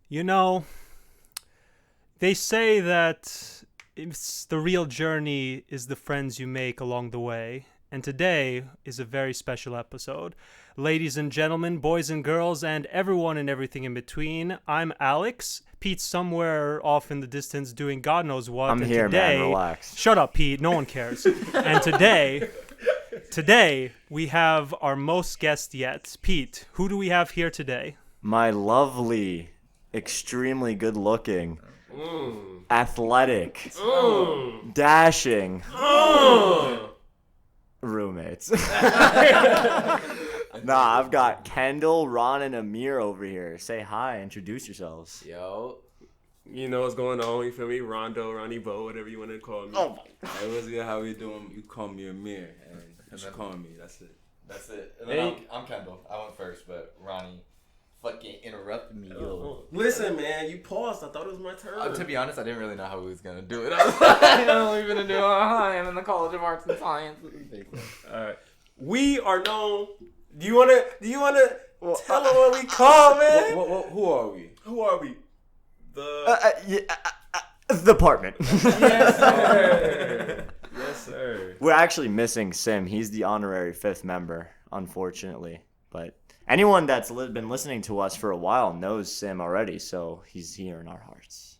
You know, they say that the real journey is the friends you make along the way. And today is a very special episode. Ladies and gentlemen, boys and girls, and everyone and everything in between, I'm Alex. Pete's somewhere off in the distance doing God knows what. I'm here, man. Relax. Shut up, Pete. No one cares. And today, we have our most guest yet. Pete, who do we have here today? My lovely, extremely good-looking, athletic, dashing roommates. Nah, I've got Kendall, Ron, and Amir over here. Say hi. Introduce yourselves. Yo. You know what's going on, you feel me? Rondo, Ronnie Bo, whatever you want to call me. Oh, Hey, what's good? How we doing? You call me Amir, and you should call me. That's it. That's it. And then I'm Kendall. I went first, but Ronnie fucking interrupted me. Listen, man, you paused. I thought it was my turn. To be honest, I didn't really know how we was gonna do it. I was like, I don't even know. Hi, I'm in the College of Arts and Sciences. All right. We are known. Do you wanna tell them what we call, man? Who are we? Who are we? the Partment. Yes, sir. Yes, sir. We're actually missing Sim. He's the honorary fifth member, unfortunately. But anyone that's been listening to us for a while knows Sim already, so he's here in our hearts.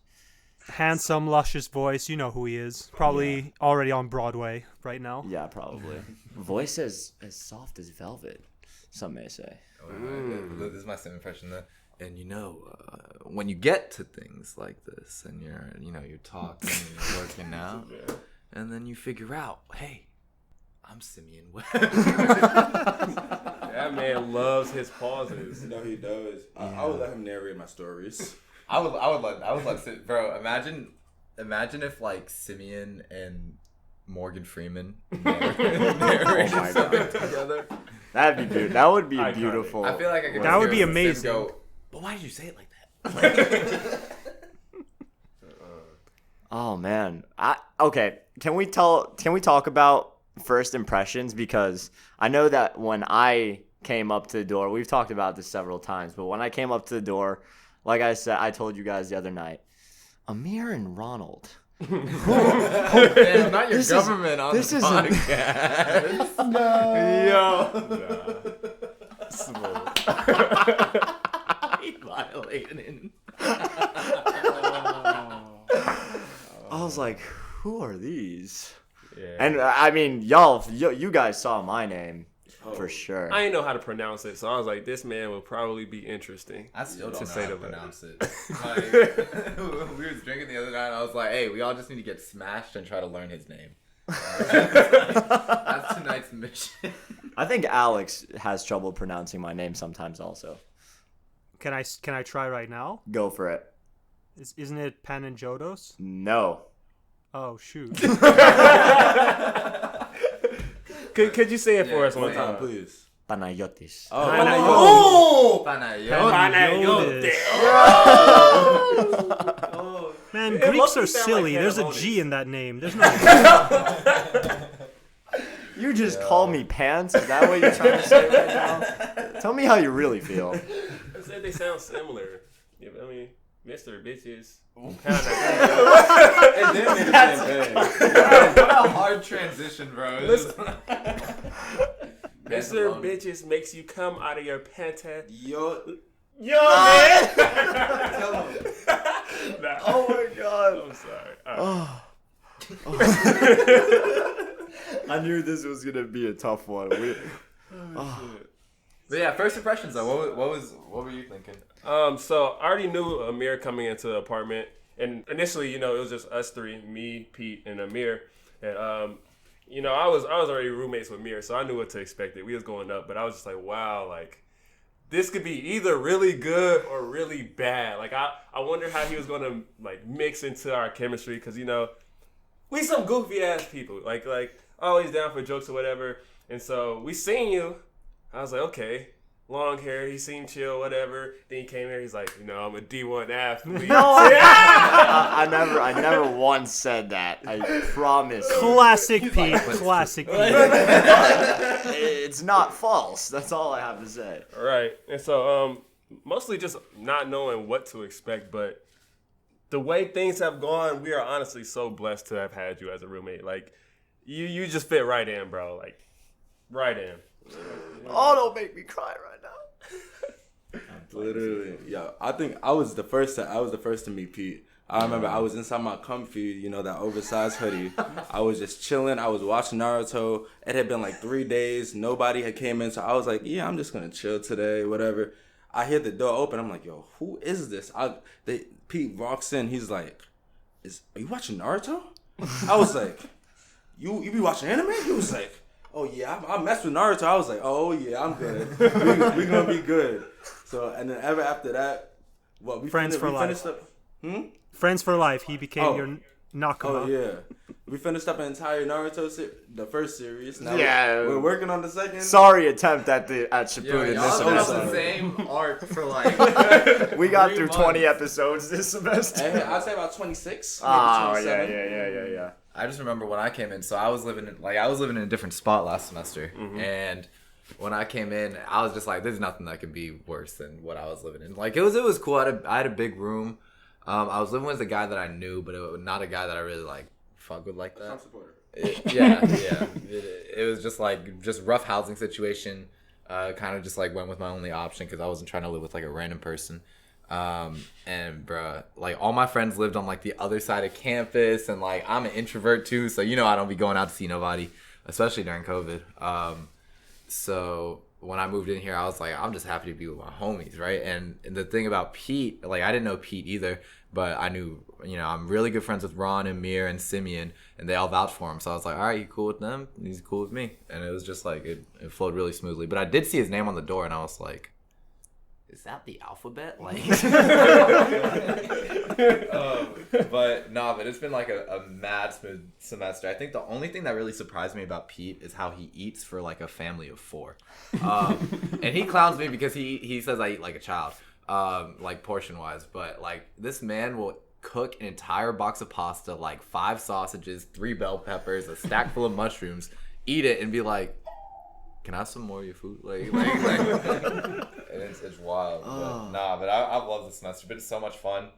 Handsome, luscious voice. You know who he is. Probably already on Broadway right now. Yeah, probably. Voice as soft as velvet, some may say. This is my same impression. And when you get to things like this, and you're talking and you're working out, and then you figure out, hey, I'm Simeon Webb. That man loves his pauses. No, he does. I would let him narrate my stories. I would let bro. Imagine if like Simeon and Morgan Freeman narrated something together. That'd be beautiful. That would be Iconic. I beautiful. feel like I could. That would just be hear Sim amazing. Go, but why did you say it like that? Oh man. Okay. Can we talk about first impressions? Because I know that when I came up to the door, we've talked about this several times, but when I came up to the door, like I said, I told you guys the other night, Amir and Ronald. Man, not your government on this the isn't- podcast. Smooth. He violated. I was like, who are these? Yeah. And I mean, you guys saw my name for sure. I didn't know how to pronounce it, so I was like, this man will probably be interesting. I still don't To know say how to the pronounce it. Like, we was drinking the other night, and I was like, hey, we all just need to get smashed and try to learn his name. That's tonight's mission. I think Alex has trouble pronouncing my name sometimes also. Can I try right now? Go for it. Isn't it Panagiotis? No. Oh shoot. Could you say it for us one say time, it. please? Panayotis. Oh, Panagiotis. Man, It Greeks mostly are sound silly. like There's a Panagiotis. G in that name. There's no. You just called me pants? Is that what you're trying to say right now? Tell me how you really feel. I said they sound similar. Yeah, I mean, Mr. Bitches. And then made the same thing. What a hard transition, bro. Mr. Bitches makes you come out of your panta. Yo, Man! tell him. Oh my god. I'm sorry. All right. I knew this was going to be a tough one. But yeah, first impressions though. What were you thinking? So I already knew Amir coming into the apartment, and initially, it was just us three, me, Pete, and Amir, and I was already roommates with Amir, so I knew what to expect. We was going up, but I was just like, wow, like this could be either really good or really bad. Like I wonder how he was gonna like mix into our chemistry, because we some goofy ass people, like always down for jokes or whatever, and so we seen you. I was like, okay, long hair, he seemed chill, whatever. Then he came here, he's like, I'm a D1 athlete. No, I never once said that. I promise. Classic Pete. Classic Pete. It's not false. That's all I have to say. Right. And so, mostly just not knowing what to expect, but the way things have gone, we are honestly so blessed to have had you as a roommate. Like, you just fit right in, bro. Like, right in. Oh, don't make me cry right now. Literally, yo. I think I was the first to meet Pete. I remember I was inside my comfy, that oversized hoodie. I was just chilling. I was watching Naruto. It had been like 3 days. Nobody had came in, so I was like, yeah, I'm just gonna chill today, whatever. I hear the door open. I'm like, yo, who is this? Pete walks in. He's like, are you watching Naruto? I was like, you be watching anime? He was like, oh yeah, I mess with Naruto. I was like, oh yeah, I'm good. we gonna be good. So and then ever after that, Friends for life. Friends for life. He became your Nakama. Oh yeah, we finished up an entire Naruto the first series. Now Yeah. we're working on the second. Sorry attempt at Shippuden y'all this been on semester. the same arc for like We got 3 through months. 20 episodes this semester. I'd say about 26. Maybe Oh 27. yeah. I just remember when I came in. So I was living in a different spot last semester, and when I came in, I was just like, "There's nothing that could be worse than what I was living in." Like it was cool. I had a big room. I was living with a guy that I knew, but not a guy that I really like fuck with like that. Yeah. It was just rough housing situation. Kind of just like went with my only option because I wasn't trying to live with like a random person. And bruh, like all my friends lived on like the other side of campus, and like I'm an introvert too, so I don't be going out to see nobody, especially during COVID. So when I moved in here, I was like, I'm just happy to be with my homies, right? And the thing about Pete, like I didn't know Pete either, but I knew, I'm really good friends with Ron and Mir and Simeon, and they all vouched for him. So I was like, all right, you cool with them? He's cool with me. And it was just like, it flowed really smoothly. But I did see his name on the door, and I was like, is that the alphabet? Like, but it's been like a mad smooth semester. I think the only thing that really surprised me about Pete is how he eats for like a family of 4. And he clowns me because he says I eat like a child, like portion wise. But like this man will cook an entire box of pasta, like 5 sausages, 3 bell peppers, a stack full of mushrooms, eat it, and be like, can I have some more of your food? Like it's wild. But I've loved this semester. It's so much fun.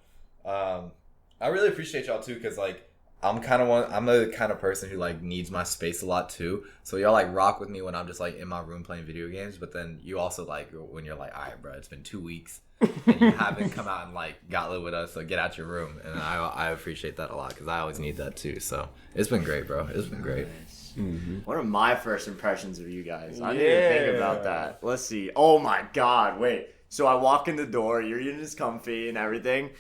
I really appreciate y'all too, because like I'm the kind of person who like needs my space a lot too. So y'all like rock with me when I'm just like in my room playing video games. But then you also like when you're like, all right, bro, it's been 2 weeks and you haven't come out and like got lit with us, so get out your room. And I appreciate that a lot because I always need that too. So it's been great, bro. It's been great. What are my first impressions of you guys? I didn't think about that. Let's see. Oh my god, wait. So I walk in the door, you're just comfy and everything,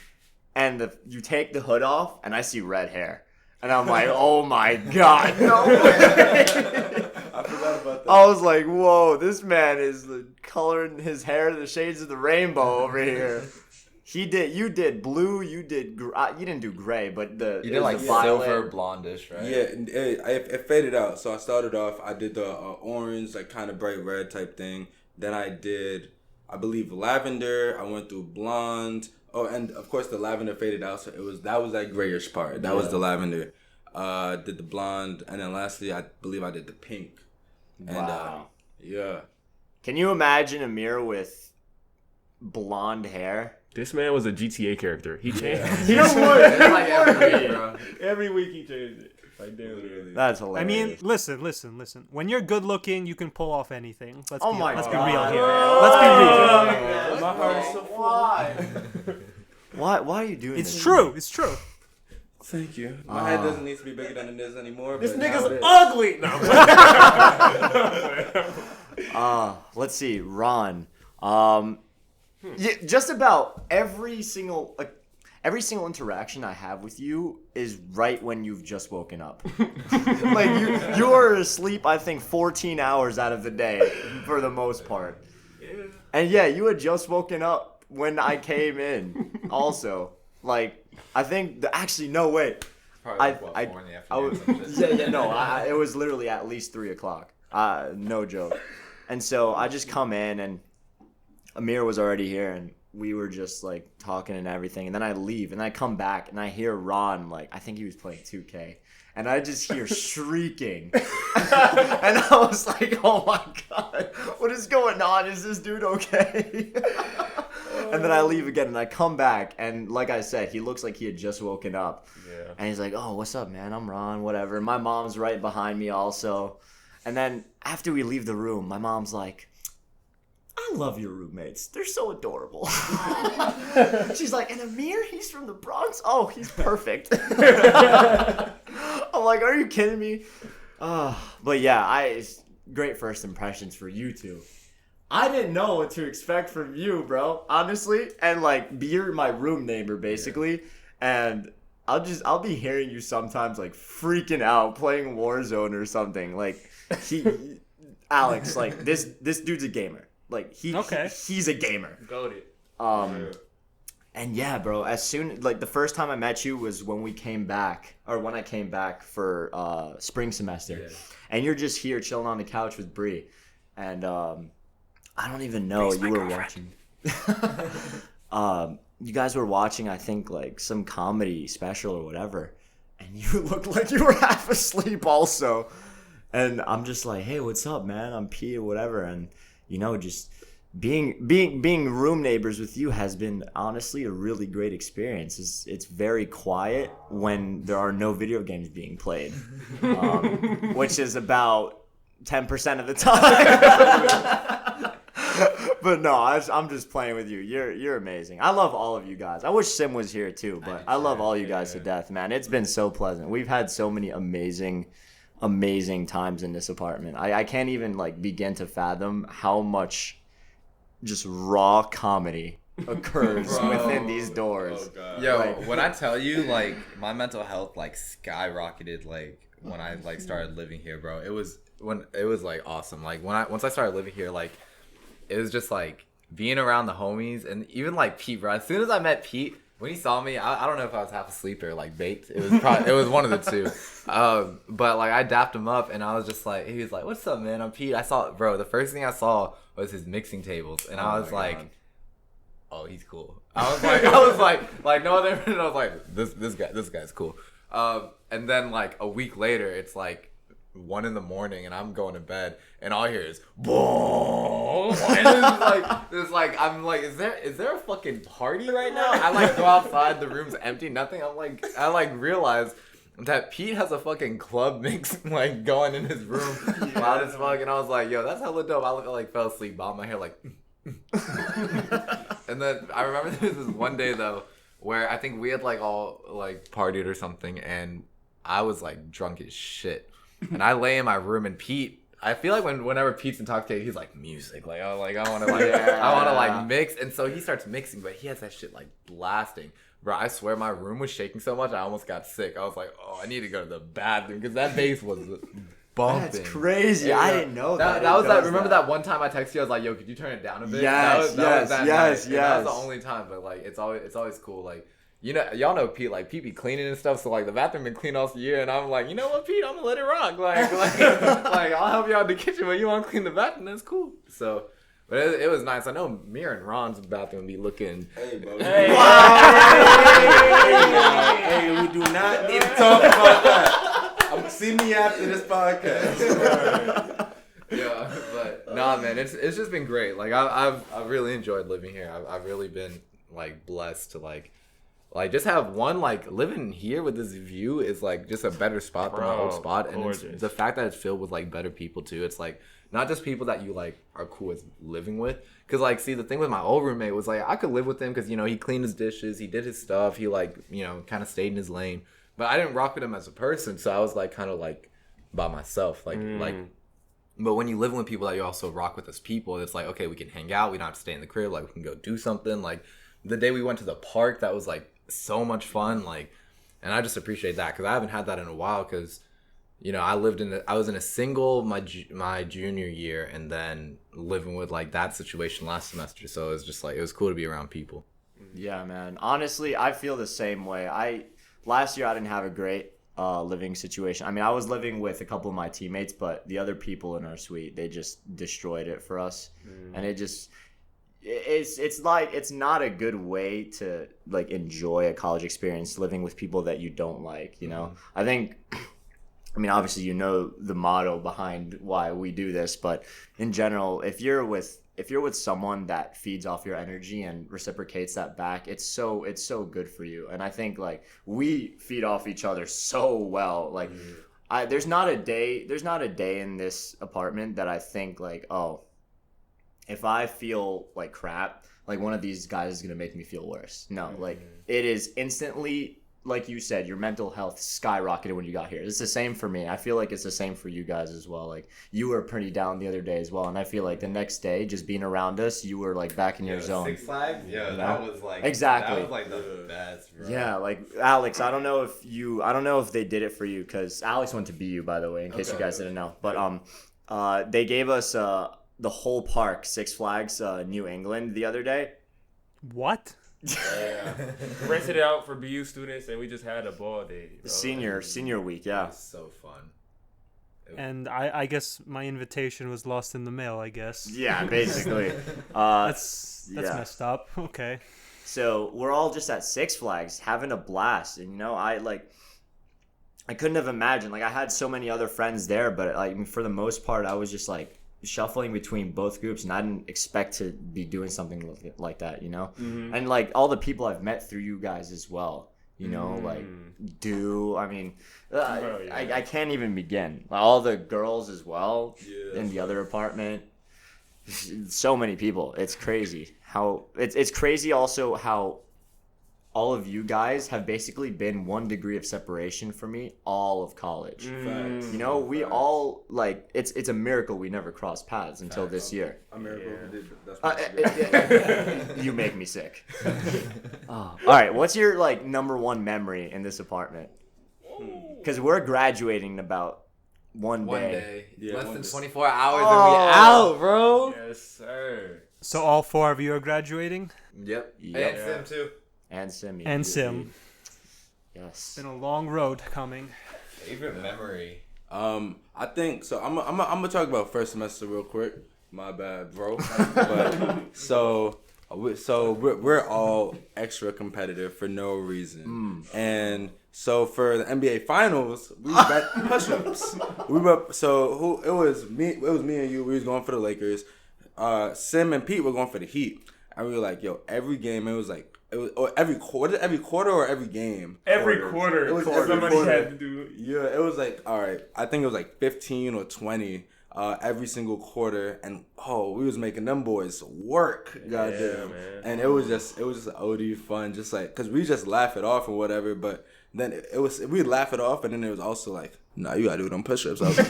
and you take the hood off, and I see red hair. And I'm like, oh my god, no way. I forgot about that. I was like, whoa, this man is coloring his hair the shades of the rainbow over here. You did blue, you didn't do gray, but you did like silver blondish, right? Yeah, it faded out. So I started off, I did the orange, like kind of bright red type thing. Then I did, I believe, lavender. I went through blonde. Oh, and of course the lavender faded out, so that was that grayish part. That was the lavender. Did the blonde, and then lastly, I believe I did the pink. Wow. And, yeah. Can you imagine Amir with blonde hair? This man was a GTA character. He changed. It's like every week, bro. Every week he changed it. Like damn. That's I hilarious. mean, listen. When you're good looking, you can pull off anything. Let's Oh be my real God. here. Let's be real. My heart is so full. Why are you doing It's this? true. It's true. Thank you. My head doesn't need to be bigger than it is anymore. This but now nigga's it is. ugly. No. Let's see, Ron. Yeah, just about every single interaction I have with you is right when you've just woken up. Like you are asleep, I think 14 hours out of the day for the most part. And yeah, you had just woken up when I came in. Also, like I think actually no wait. Probably like, 4 in the afternoon. It was literally at least 3:00. No joke. And so I just come in and Amir was already here and we were just like talking and everything. And then I leave and I come back and I hear Ron, like, I think he was playing 2K. And I just hear shrieking. And I was like, oh my God, what is going on? Is this dude okay? And then I leave again, and I come back, and like I said, he looks like he had just woken up. Yeah. And he's like, "Oh, what's up, man? I'm Ron, whatever." My mom's right behind me also. And then after we leave the room, my mom's like, "I love your roommates. They're so adorable." She's like, "And Amir, he's from the Bronx? Oh, he's perfect." I'm like, "Are you kidding me?" But yeah, great first impressions for you two. I didn't know what to expect from you, bro, honestly. And like, you're my room neighbor, basically. And I'll be hearing you sometimes like freaking out playing Warzone or something. Like, Alex, like this dude's a gamer. Like he's a gamer. Goated. And yeah, bro, the first time I met you was when I came back for spring semester. Yeah. And you're just here chilling on the couch with Bree. And I don't even know you were watching. You guys were watching, I think, like some comedy special or whatever. And you looked like you were half asleep also. And I'm just like, "Hey, what's up, man? I'm P or whatever." And just being room neighbors with you has been honestly a really great experience. It's very quiet when there are no video games being played, which is about 10% of the time. But no, I'm just playing with you. You're amazing. I love all of you guys. I wish Sim was here too, but I love all you guys to death, man. It's been so pleasant. We've had so many amazing times in this apartment. I can't even like begin to fathom how much just raw comedy occurs within these doors. Oh, yo, when I tell you, like, my mental health like skyrocketed like when I like started living here, bro. It was like awesome. Like once I started living here, like it was just like being around the homies and even like Pete, bro. As soon as I met Pete, when he saw me, I don't know if I was half asleep or like baked. It was one of the two. But like I dapped him up and I was just like, he was like, "What's up, man? I'm Pete." The first thing I saw was his mixing tables, and I was like, God. "Oh, he's cool." I was like no other. And I was like, this guy's cool. And then like a week later, it's like 1 a.m. and I'm going to bed, and all I hear is boom. And it's like I'm like, is there a fucking party right now? I like go outside, the room's empty, nothing. I realize that Pete has a fucking club mix like going in his room loud as fuck, and I was like, yo, that's hella dope. I like fell asleep, bobbed my hair like. And then I remember there was this one day though where I think we had like all like partied or something, and I was like drunk as shit. And I lay in my room, and Pete, I feel like whenever Pete's intoxicated, he's like music, like I want to like I want to like mix, and so he starts mixing, but he has that shit like blasting, bro. I swear my room was shaking so much I almost got sick. I was like, oh, I need to go to the bathroom because that bass was bumping. That's crazy. I didn't know that. That was that. Remember that one time I texted you? I was like, yo, could you turn it down a bit? Yes. That was the only time, but like it's always cool, like. Y'all know Pete, like, Pete be cleaning and stuff, so, like, the bathroom been clean all year, and I'm like, you know what, Pete, I'm gonna let it rock, like I'll help you out in the kitchen, but you wanna clean the bathroom, that's cool, so, but it was nice. I know Mir and Ron's bathroom be looking... Hey, bro. Hey, we do not need to talk about that. See me after this podcast. Yeah, but, nah, man, it's just been great, like, I've really enjoyed living here. I've really been, like, blessed to, like just have one, like, living here with this view is, like, just a better spot than my old spot. And it's the fact that it's filled with, like, better people, too. It's, like, not just people that you, like, are cool with living with. Because, like, see, the thing with my old roommate was, like, I could live with him because, he cleaned his dishes. He did his stuff. He, like, kind of stayed in his lane. But I didn't rock with him as a person. So I was, like, kind of, like, by myself. Like, but when you live with people that you also rock with as people, it's, like, okay, we can hang out. We don't have to stay in the crib. Like, we can go do something. Like, the day we went to the park, that was, like, so much fun, like, and I just appreciate that because I haven't had that in a while because I was in a single my junior year and then living with like that situation last semester, so it was just like it was cool to be around people. Yeah, man, honestly I feel the same way. Last year I didn't have a great living situation. I mean, I was living with a couple of my teammates, but the other people in our suite, they just destroyed it for us. And it's like it's not a good way to like enjoy a college experience living with people that you don't like, I think, I mean, obviously the motto behind why we do this, but in general, if you're with if you're with someone that feeds off your energy and reciprocates that back, it's so good for you. And I think like we feed off each other so well. Like there's not a day in this apartment that I think like, oh, if I feel like crap, like one of these guys is gonna make me feel worse. No, like it is instantly, like you said, your mental health skyrocketed when you got here. It's the same for me. I feel like it's the same for you guys as well. Like you were pretty down the other day as well, and I feel like the next day, just being around us, you were like back in your zone. Six Flags, that was like exactly. That was like the best, bro. Yeah, like Alex, I don't know if they did it for you, because Alex went to BU, by the way, in case you guys didn't know. But they gave us the whole park, Six Flags, New England, the other day. What? Yeah. Rented it out for BU students, and we just had a ball day. Bro. Senior week, yeah. It was so fun. And I guess my invitation was lost in the mail, I guess. Yeah, basically. That's yeah. messed up. Okay. So we're all just at Six Flags having a blast, and I couldn't have imagined. Like I had so many other friends there, but like for the most part, I was just like shuffling between both groups, and I didn't expect to be doing something like that, And like all the people I've met through you guys as well, like I can't even begin. All the girls as well in the other apartment, so many people. It's crazy how it's crazy also how all of you guys have basically been 1 degree of separation from me all of college. Facts. We all like it's a miracle we never crossed paths until this year. A miracle. You make me sick. All right, what's your like number one memory in this apartment? Because we're graduating in about one day. Yeah, Less one than day. 24 hours and we out, bro. Yes, sir. So all 4 of you are graduating? Yep. Yep. And Sim too. And Sim. And Sim. Yes. It's been a long road coming. Favorite memory. I think so. I'm gonna talk about first semester real quick. My bad, bro. But we're all extra competitive for no reason, and so for the NBA Finals, we bet push-ups. It was me and you. We was going for the Lakers. Sim and Pete were going for the Heat, and we were like, yo, every game it was every quarter or every game. Every quarter. It was somebody quarter. had to do. Yeah, it was like, all right, I think it was like 15 or 20 every single quarter, and we was making them boys work, goddamn. Man. And it was just OD fun, just like, cause we just laugh it off or whatever, but then we'd laugh it off, and then it was also like, nah, you gotta do them push-ups. I was like,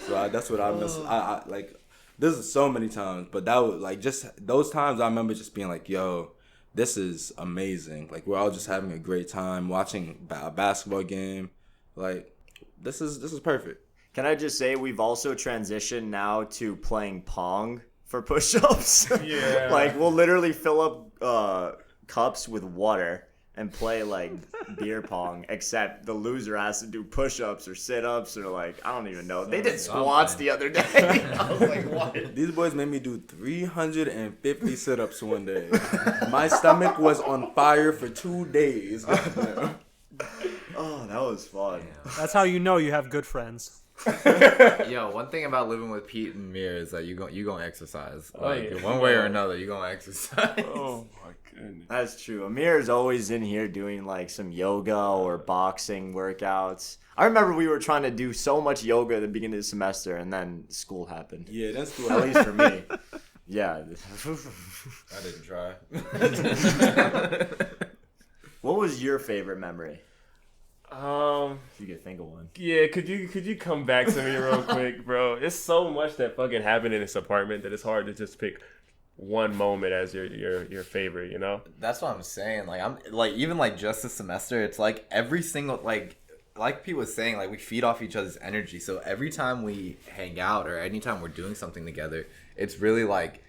so that's what I miss. I like, this is so many times, but that was like just those times. I remember just being like, yo, this is amazing. Like we're all just having a great time watching a basketball game. Like this is perfect. Can I just say we've also transitioned now to playing Pong for push-ups? Yeah. Like we'll literally fill up cups with water and play like beer pong, except the loser has to do push-ups or sit-ups or like I don't even know. They did squats the other day. I was like, what? These boys made me do 350 sit-ups one day. My stomach was on fire for 2 days. Oh, that was fun. That's how you know you have good friends. Yo, one thing about living with Pete and Mir is that you gonna exercise. Oh, Like yeah. one way or another, you gonna exercise. Oh my goodness. That's true. Amir is always in here doing like some yoga or boxing workouts. I remember we were trying to do so much yoga at the beginning of the semester, and then school happened. Yeah, that's cool. At least for me. Yeah. I didn't try. What was your favorite memory? If you could think of one. Yeah, could you come back to me real quick, bro? It's so much that fucking happened in this apartment that it's hard to just pick one moment as your favorite, you know? That's what I'm saying. Like I'm like even like just this semester, it's like every single like Pete was saying, like we feed off each other's energy. So every time we hang out or anytime we're doing something together, it's really like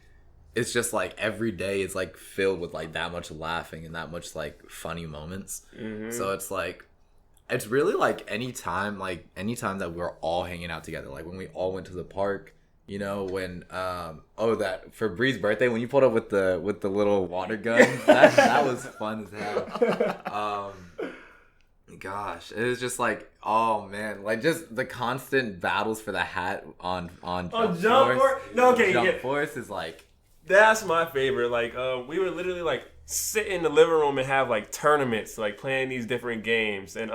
it's just like every day is like filled with like that much laughing and that much like funny moments. Mm-hmm. So it's like it's really like anytime that we're all hanging out together, like when we all went to the park, you know, when that for Bree's birthday when you pulled up with the little water gun, that was fun as hell. Gosh, it was just like, oh man, like just the constant battles for the hat on Jump Force. No, okay, Jump Force is like that's my favorite. Like, we would literally like sit in the living room and have like tournaments, like playing these different games. And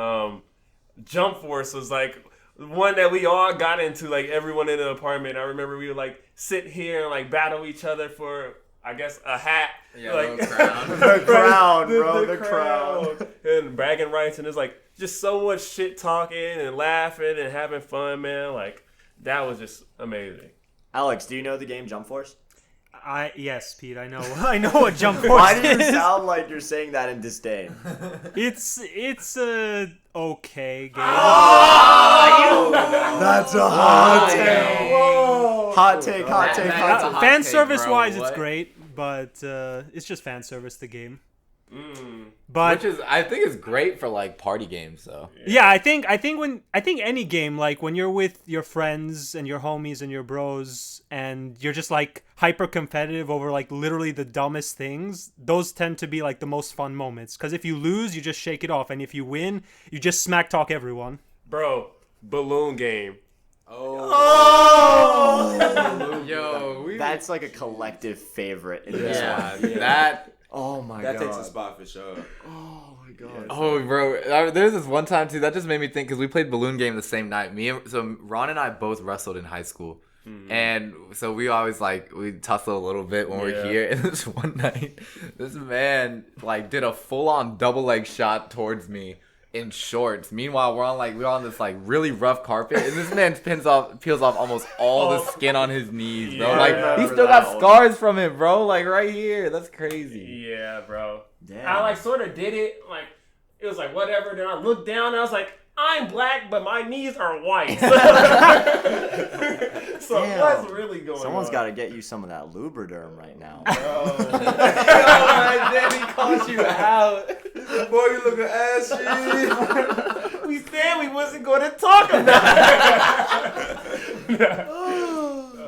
Jump Force was like one that we all got into. Like everyone in the apartment. I remember we would like sit here and like battle each other for, I guess, a hat. yeah, like the crown. The crown, bro. The crown. And bragging rights, and it's like just so much shit talking and laughing and having fun, man. Like that was just amazing. Alex, do you know the game Jump Force? Yes, Pete. I know. I know what Jump Force Why do you is. sound like you're saying that in disdain? It's a okay game. That's a hot take. Whoa. Hot take, hot take, That's hot a take. hot Fan take, service bro. wise, it's What? great, but it's just fan service the game. Mm. But Which is, I think, is great for like party games though. yeah, I think any game, like when you're with your friends and your homies and your bros and you're just like hyper competitive over like literally the dumbest things, those tend to be like the most fun moments. Because if you lose, you just shake it off, and if you win, you just smack talk everyone. Bro, balloon game. Yo, That's like a collective favorite in this one. yeah, that. Oh my That god. takes a spot for sure. Oh my god. Oh, bro, there's this one time too that just made me think because we played balloon game the same night. So Ron and I both wrestled in high school, and so we always like we tussle a little bit when we're here. And this one night, this man like did a full on double leg shot towards me in shorts. Meanwhile, we're on this like really rough carpet, and this man peels off almost all the skin on his knees, bro. Yeah, Like I he remember still that got one. scars from it, bro. Like right here. That's crazy. Yeah, bro. Damn. I like sort of did it. Like it was like whatever. Then I looked down and I was like, I'm black, but my knees are white. So Damn. what's really going on? Someone's got to get you some of that Lubriderm right now. Then he calls you out. Boy, you looking ashy. We said we wasn't going to talk about it.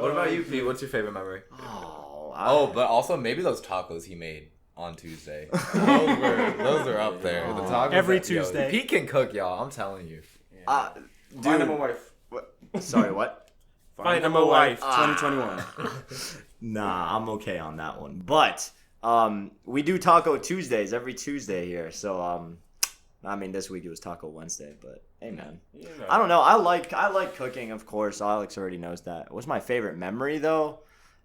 What about you, Pete? What's your favorite memory? Oh, But also maybe those tacos he made on Tuesday. Those are up there. The tacos Every that- yo, Tuesday. Pete can cook, y'all. I'm telling you. Find him a wife. sorry, what? Find him a wife. 2021. Nah, I'm okay on that one. But we do Taco Tuesdays every Tuesday here. So I mean, this week it was Taco Wednesday, but hey, man. I don't know. I like cooking, of course. Alex already knows that. What's my favorite memory though?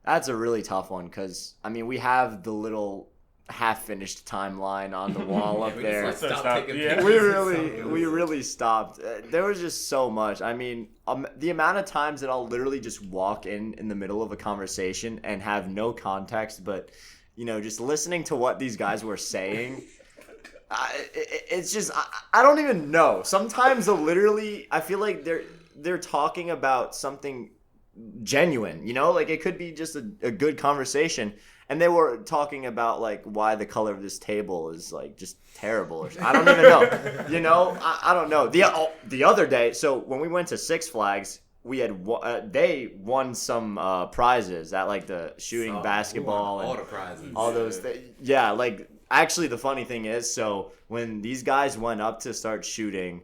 That's a really tough one because I mean we have the little half-finished timeline on the wall up there. stop taking pictures. We really stopped. There was just so much. I mean, the amount of times that I'll literally just walk in the middle of a conversation and have no context, but you know, just listening to what these guys were saying. It's just I don't even know. Sometimes they'll literally I feel like they're talking about something genuine, you know, like it could be just a good conversation, and they were talking about like why the color of this table is like just terrible or I don't even know, you know. I don't know. The other day, so when we went to Six Flags, we had they won some prizes at like the shooting basketball and all the prizes, all those things. Yeah, like actually the funny thing is, so when these guys went up to start shooting,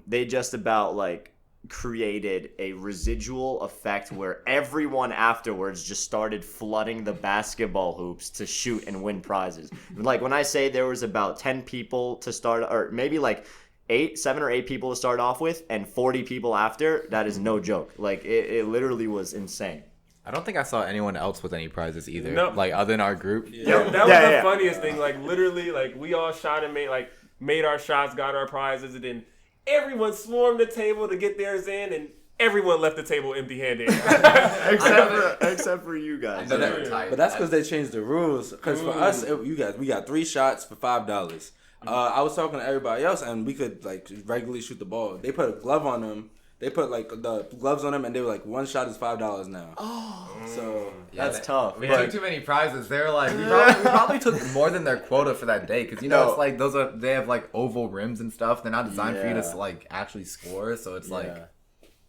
they just about like created a residual effect where everyone afterwards just started flooding the basketball hoops to shoot and win prizes. Like when I say there was about 10 people to start, or maybe like 7 or 8 people to start off with and 40 people after, that is no joke. Like it literally was insane. I don't think I saw anyone else with any prizes either. No. Like other than our group. That was the funniest thing. Like literally, like we all shot and made our shots, got our prizes, and then everyone swarmed the table to get theirs in, and everyone left the table empty-handed. except for you guys. But that's because they changed the rules. Because for us, we got 3 shots for $5. I was talking to everybody else, and we could like regularly shoot the ball. They put a glove on them. They put like the gloves on them, and they were like, 1 shot is $5 now. So That's tough. We But took too many prizes. They were like, we probably took more than their quota for that day because you know it's like they have like oval rims and stuff. They're not designed for you to like actually score. So it's like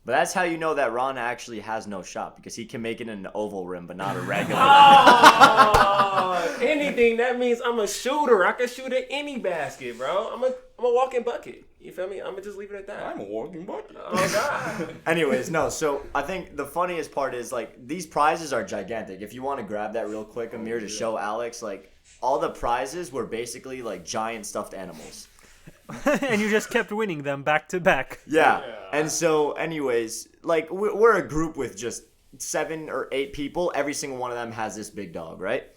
But that's how you know that Ron actually has no shot, because he can make it in an oval rim, but not a regular. Oh, anything that means I'm a shooter. I can shoot at any basket, bro. I'm a walking bucket. You feel me? I'm gonna just leave it at that. I'm a walking bucket. Oh God. Anyways, no. So I think the funniest part is like these prizes are gigantic. If you want to grab that real quick, Amir, to show Alex, like all the prizes were basically like giant stuffed animals. And you just kept winning them back to back. Yeah. And so, anyways, like we're a group with just 7 or 8 people. Every single one of them has this big dog, right?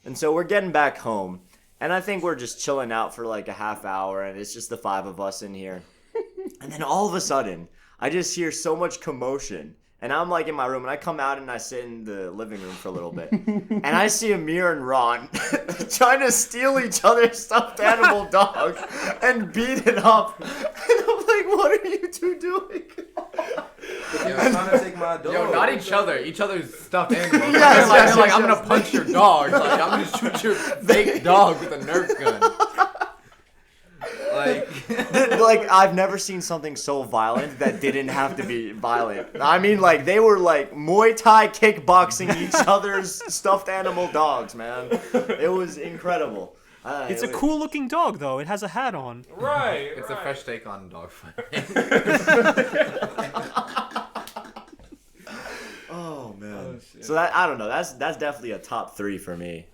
And so we're getting back home, and I think we're just chilling out for like a half hour, and it's just the 5 of us in here. And then all of a sudden, I just hear so much commotion. And I'm like in my room, and I come out and I sit in the living room for a little bit. And I see Amir and Ron trying to steal each other's stuffed animal dog and beat it up. And I'm like, what are you two doing? I'm trying to take my dog. Yo, not each other. Each other's stuffed animals. Yes, They're yes, like, yes, I'm yes. gonna punch your dog. Like, I'm gonna shoot your fake dog with a Nerf gun. Like, I've never seen something so violent that didn't have to be violent. I mean, like, they were like Muay Thai kickboxing each other's stuffed animal dogs, man. It was incredible. It's a cool looking dog, though. It has a hat on. Right. It's a fresh take on dog fighting. Oh man. So that, I don't know. That's definitely a top 3 for me.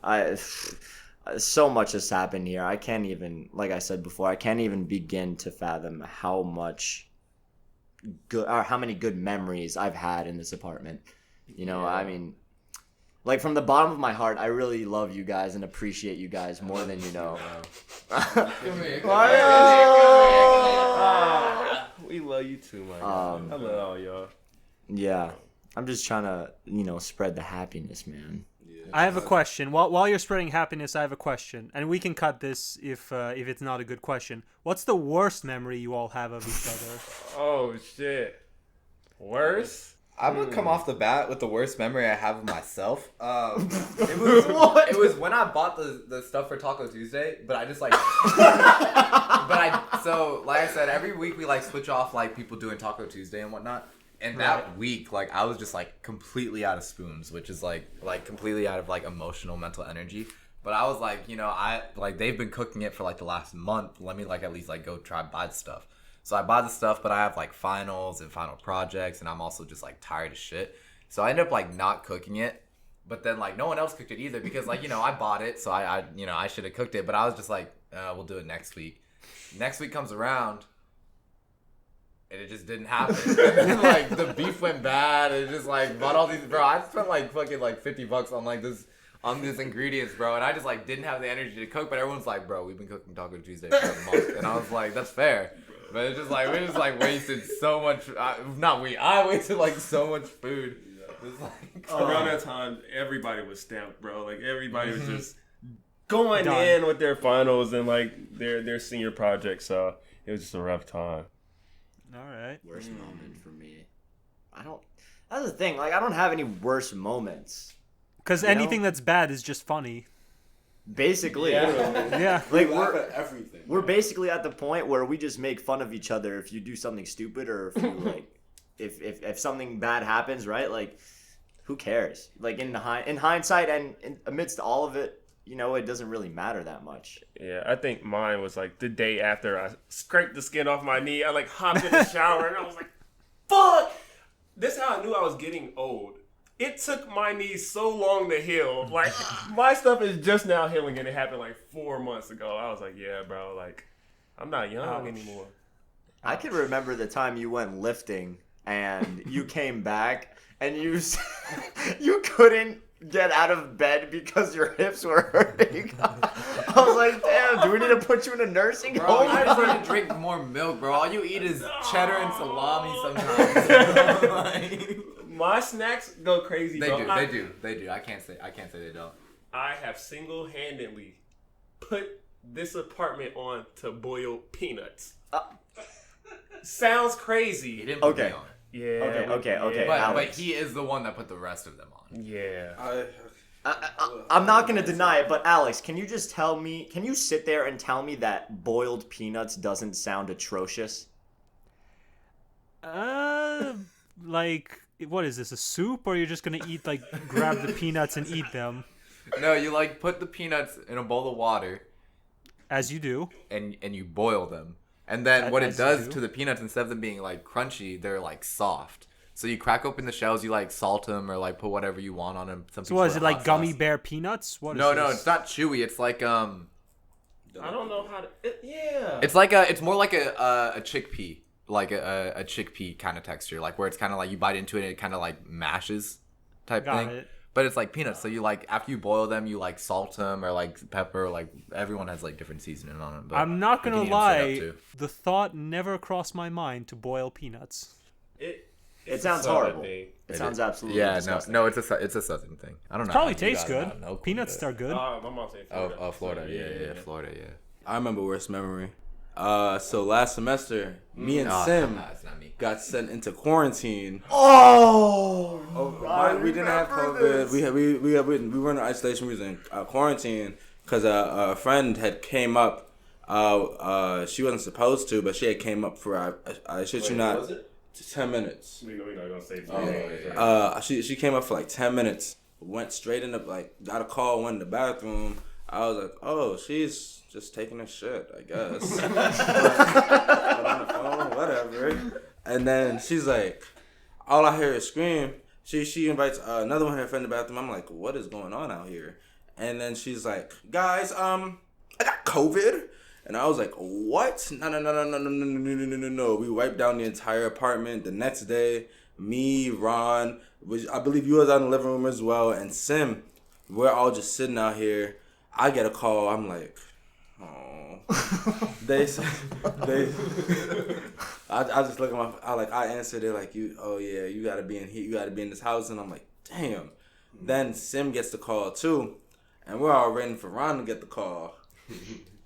So much has happened here. I can't even, like I said before, I can't even begin to fathom how much good or how many good memories I've had in this apartment. You know, I mean, like from the bottom of my heart, I really love you guys and appreciate you guys more than you know. We love you too, my God. I love all y'all. Yeah. I'm just trying to, you know, spread the happiness, man. I have a question. While you're spreading happiness, I have a question, and we can cut this if it's not a good question. What's the worst memory you all have of each other? Oh shit. Worse? I'm gonna come off the bat with the worst memory I have of myself. It was when I bought the stuff for Taco Tuesday, but I just like, so like I said, every week we like switch off like people doing Taco Tuesday and whatnot. And that week, like I was just like completely out of spoons, which is like completely out of like emotional, mental energy. But I was like, you know, I like they've been cooking it for like the last month. Let me like at least like go try buy the stuff. So I bought the stuff, but I have like finals and final projects, and I'm also just like tired of shit. So I ended up like not cooking it. But then like no one else cooked it either because like, you know, I bought it, so I you know I should have cooked it. But I was just like, we'll do it next week. Next week comes around. And it just didn't happen. And then, like the beef went bad. And it just like bought all these, bro. I spent like fucking like $50 on like this ingredients, bro. And I just like didn't have the energy to cook. But everyone's like, bro, we've been cooking Taco Tuesday for a month. And I was like, that's fair. But it's just like we just like wasted so much. I wasted like so much food. It was like Around that time, everybody was stamped, bro. Like everybody was just going Done. in with their finals and like their senior projects. So it was just a rough time. All right. Worst moment for me. That's the thing. Like, I don't have any worst moments. Because You know? anything that's bad is just funny. Basically. Yeah. Like, We laugh at everything. we're basically at the point where we just make fun of each other if you do something stupid or if you, like, if something bad happens, right? Like, who cares? Like, in hindsight and amidst all of it, you know, it doesn't really matter that much. Yeah, I think mine was like the day after I scraped the skin off my knee. I like hopped in the shower and I was like, fuck! This is how I knew I was getting old. It took my knees so long to heal. Like, my stuff is just now healing and it happened like 4 months ago. I was like, yeah, bro, like, I'm not young anymore. I can remember the time you went lifting and you came back and you couldn't get out of bed because your hips were hurting. I was like, damn, do we need to put you in a nursing bro, home? you just need to drink more milk, bro. All you eat is cheddar and salami sometimes. Like, My snacks go crazy, they bro. do. I can't say they don't. I have single-handedly put this apartment on to boil peanuts. Sounds crazy. He didn't put Okay. me on. Yeah. Okay, But Alex. he is the one that put the rest of them on. Yeah. I'm not going to deny it, but Alex, can you just tell me, can you sit there and tell me that boiled peanuts doesn't sound atrocious? like, what is this, a soup, or you're just gonna eat, like, grab the peanuts and eat them? No, you like put the peanuts in a bowl of water As you do. and you boil them. And then what it As you does do. to the peanuts, instead of them being like crunchy, they're like soft. So you crack open the shells, you like salt them or like put whatever you want on them. Some So people what is put it, like hot gummy sauce. bear peanuts? What is No, this? it's not chewy. It's like I don't know how to. Yeah. it's more like a chickpea, like a chickpea kind of texture, like where it's kind of like you bite into it and it kind of like mashes type Got thing. it. But it's like peanuts, so you like after you boil them, you like salt them or like pepper. Like everyone has like different seasoning on them. But I'm not you can gonna eat 'em straight up, lie, too. the thought never crossed my mind to boil peanuts. It sounds horrible. It sounds absolutely disgusting. No, it's a southern thing. I don't know. Probably how you tastes guys good. not know Peanuts Florida. are good. My mom said Oh, Florida. Florida, So, yeah, Florida, yeah. I remember worst memory. So last semester, me and Oh, Sim nah, it's not me. got sent into quarantine. Oh, We didn't have COVID. We were in isolation. We was in quarantine because a friend had came up. She wasn't supposed to, but she had came up for I shit you not. Was it? 10 minutes. We're not gonna say. She came up for like 10 minutes. Went straight into like got a call. Went in the bathroom. I was like, oh, she's just taking a shit, I guess. Put on the phone, whatever. And then she's like, all I hear is scream. She invites another one of her friends in the bathroom. I'm like, what is going on out here? And then she's like, guys, I got COVID. And I was like, what? No. We wiped down the entire apartment. The next day, me, Ron, which I believe you was out in the living room as well, and Sim, we're all just sitting out here. I get a call. I'm like, oh. I just look at I answered it like, you gotta be in here. You gotta be in this house. And I'm like, damn. Then Sim gets the call too. And we're all waiting for Ron to get the call.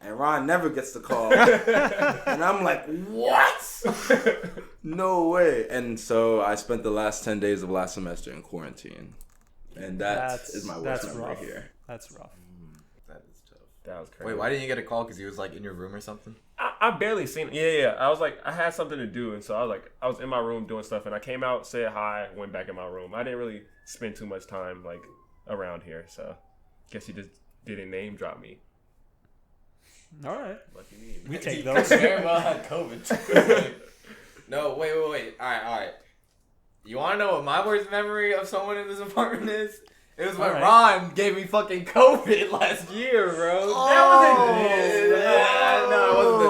And Ron never gets the call. And I'm like, what? No way. And so I spent the last 10 days of last semester in quarantine. And that is my worst memory rough. here. That's rough. That is tough. That was crazy. Wait, why didn't you get a call? Because he was like in your room or something? I barely seen it. Yeah. I was like, I had something to do, and so I was in my room doing stuff, and I came out, said hi, went back in my room. I didn't really spend too much time like around here, so guess he just didn't name drop me. All right. Lucky me. We take those. Very well had COVID. No, wait. All right. You want to know what my worst memory of someone in this apartment is? It was when All right. Ron gave me fucking COVID last year, bro. It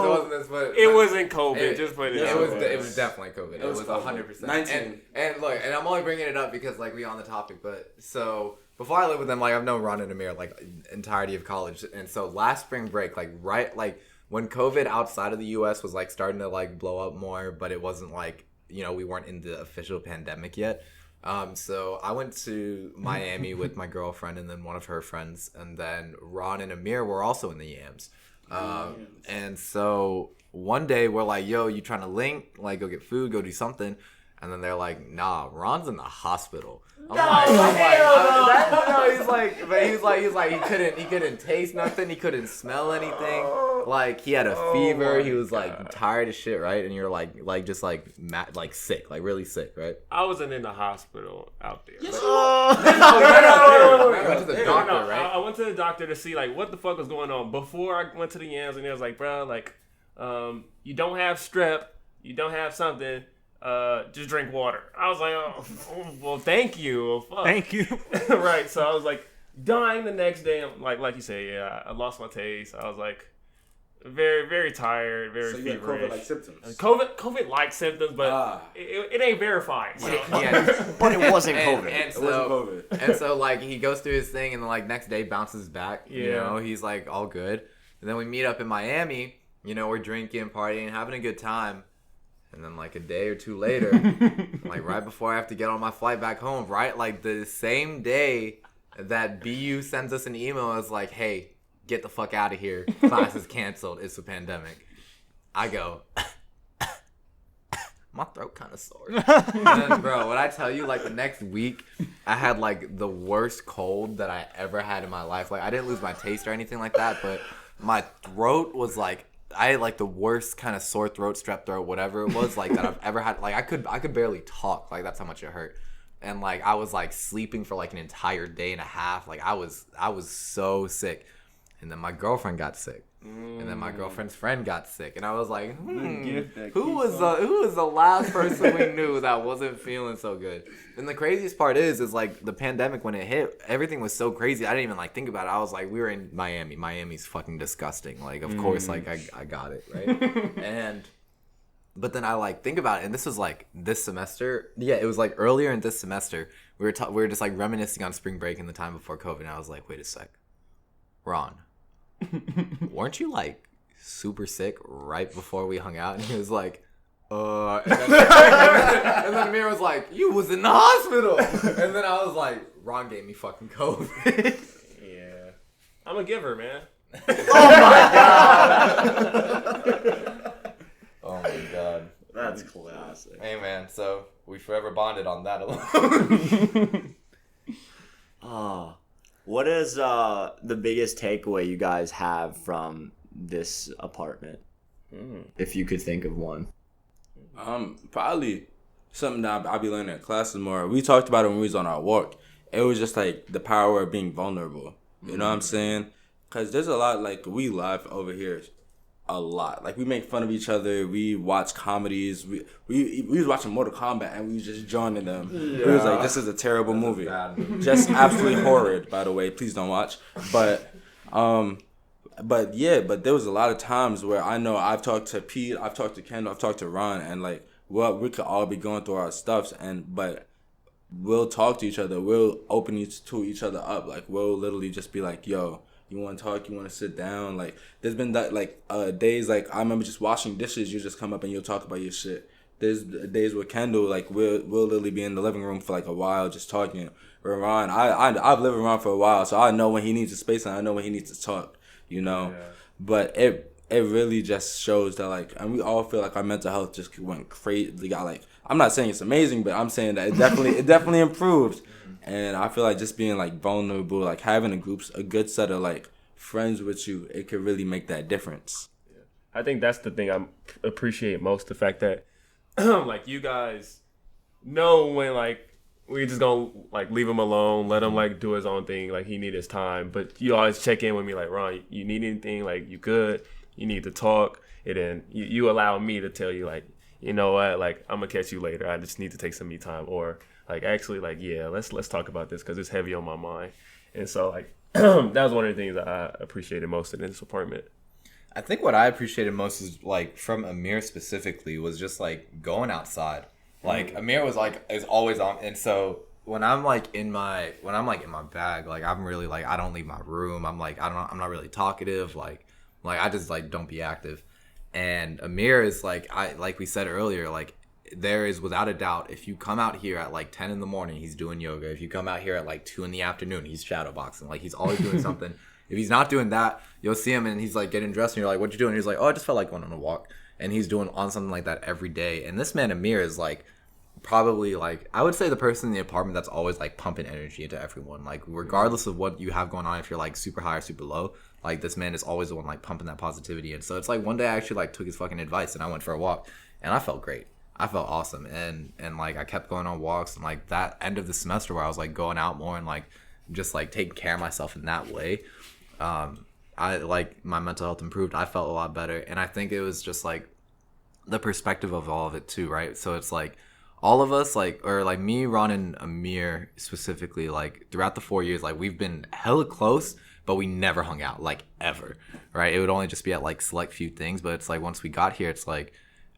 wasn't this, but It wasn't COVID. Just put it. It was definitely COVID. It was COVID. 100%. 19. And look, and I'm only bringing it up because like we on the topic, but so before I lived with them, like I've known Ron and Amir like entirety of college, and so last spring break, like right like when COVID outside of the U.S. was like starting to like blow up more, but it wasn't like we weren't in the official pandemic yet. So I went to Miami with my girlfriend and then one of her friends, and then Ron and Amir were also in the Yams. And so one day we're like, yo, you trying to link? Like, go get food, go do something. And then they're like, nah, Ron's in the hospital. He's like, he couldn't taste nothing, he couldn't smell anything. Like, he had a fever, he was like tired as shit, right? And you're like just like sick, like really sick, right? I wasn't in the hospital out there. Went to the doctor, right? I went to the doctor to see like what the fuck was going on before I went to the Yams, and they was like, bro, like, you don't have strep, you don't have something. Just drink water. I was like, oh, well, thank you. Well, fuck. Thank you. Right. So I was like dying the next day. I'm like you say, yeah, I lost my taste. I was like very, very tired, very So you had feverish. COVID-like symptoms. COVID-like symptoms, but it ain't verified. So. But it wasn't COVID. And It wasn't COVID. And so like he goes through his thing and then like next day bounces back. Yeah. He's like all good. And then we meet up in Miami. We're drinking, partying, having a good time. And then like a day or two later, like right before I have to get on my flight back home, right? Like the same day that BU sends us an email, is like, hey, get the fuck out of here. Class is canceled. It's a pandemic. I go, my throat kind of sore. And then, bro, when I tell you, like the next week, I had like the worst cold that I ever had in my life. Like I didn't lose my taste or anything like that, but my throat was like had like the worst kind of sore throat, strep throat, whatever it was, like that I've ever had. Like I could barely talk. Like that's how much it hurt. And like I was like sleeping for like an entire day and a half. Like I was so sick. And then my girlfriend got sick. And then my girlfriend's friend got sick. And I was like, who was the last person we knew that wasn't feeling so good? And the craziest part is like the pandemic, when it hit, everything was so crazy. I didn't even like think about it. I was like, we were in Miami. Miami's fucking disgusting. Like, of course, like I got it, right? But then I like think about it, and this was like this semester. Yeah, it was like earlier in this semester. We were just like reminiscing on spring break in the time before COVID. And I was like, wait a sec, Ron, weren't you like super sick right before we hung out? And he was like, and then Amir was like, you was in the hospital. And then I was like, Ron gave me fucking COVID. Yeah, I'm a giver, man. Oh my god. Oh my god. That's classic. Hey man, so we forever bonded on that alone. What is the biggest takeaway you guys have from this apartment? If you could think of one. Probably something that I'll be learning in classes more. We talked about it when we was on our walk. It was just like the power of being vulnerable. You know what I'm saying? Because there's a lot, like, we laugh over here a lot. Like, we make fun of each other. We watch comedies. We was watching Mortal Kombat and we was just joining them. Yeah. We was like, this is a terrible movie. Just absolutely horrid, by the way. Please don't watch. But there was a lot of times where I know I've talked to Pete, I've talked to Kendall, I've talked to Ron, and like, well, we could all be going through our stuffs, but we'll talk to each other. We'll open to each other up. Like, we'll literally just be like, yo, you want to talk? You want to sit down? Like, there's been days, like, I remember just washing dishes. You just come up and you'll talk about your shit. There's days with Kendall, like, we'll literally be in the living room for, like, a while just talking. With Ron, I've lived with Ron for a while, so I know when he needs a space and I know when he needs to talk, you know? Yeah. But it really just shows that, like, and we all feel like our mental health just went crazy. Got, like, I'm not saying it's amazing, but I'm saying that it definitely improved. And I feel like just being, like, vulnerable, like, having a good set of, like, friends with you, it could really make that difference. Yeah. I think that's the thing I appreciate most, the fact that, like, you guys know when, like, we just gonna, like, leave him alone, let him, like, do his own thing, like, he need his time. But you always check in with me, like, Ron, you need anything? Like, you good? You need to talk? And then you allow me to tell you, like, you know what? Like, I'm gonna catch you later. I just need to take some me time. Or, like, actually, like, yeah, let's talk about this because it's heavy on my mind. And so, like, that was one of the things that I appreciated most in this apartment. I think what I appreciated most is, like, from Amir specifically was just, like, going outside. Like, Amir was, like, is always on. And so when I'm in my bag, like, I'm really, like, I don't leave my room. I'm not really talkative. Like I just, like, don't be active. And Amir is, like we said earlier, like, there is without a doubt, if you come out here at like 10 in the morning, he's doing yoga. If you come out here at like 2 in the afternoon, he's shadow boxing. Like, he's always doing something. If he's not doing that, you'll see him and he's like getting dressed and you're like, what you doing? And he's like, oh, I just felt like going on a walk. And he's doing on something like that every day. And this man Amir is like probably, like, I would say the person in the apartment that's always like pumping energy into everyone. Like, regardless of what you have going on, if you're like super high or super low, like, this man is always the one like pumping that positivity. And so it's like one day I actually like took his fucking advice and I went for a walk and I felt great. I felt awesome. And like I kept going on walks, and like that end of the semester where I was like going out more and like just like taking care of myself in that way, I like my mental health improved. I felt a lot better. And I think it was just like the perspective of all of it too, right? So it's like all of us, like, or like me, Ron, and Amir specifically, like throughout the 4 years, like we've been hella close, but we never hung out, like, ever, right? It would only just be at like select few things. But it's like once we got here, it's like,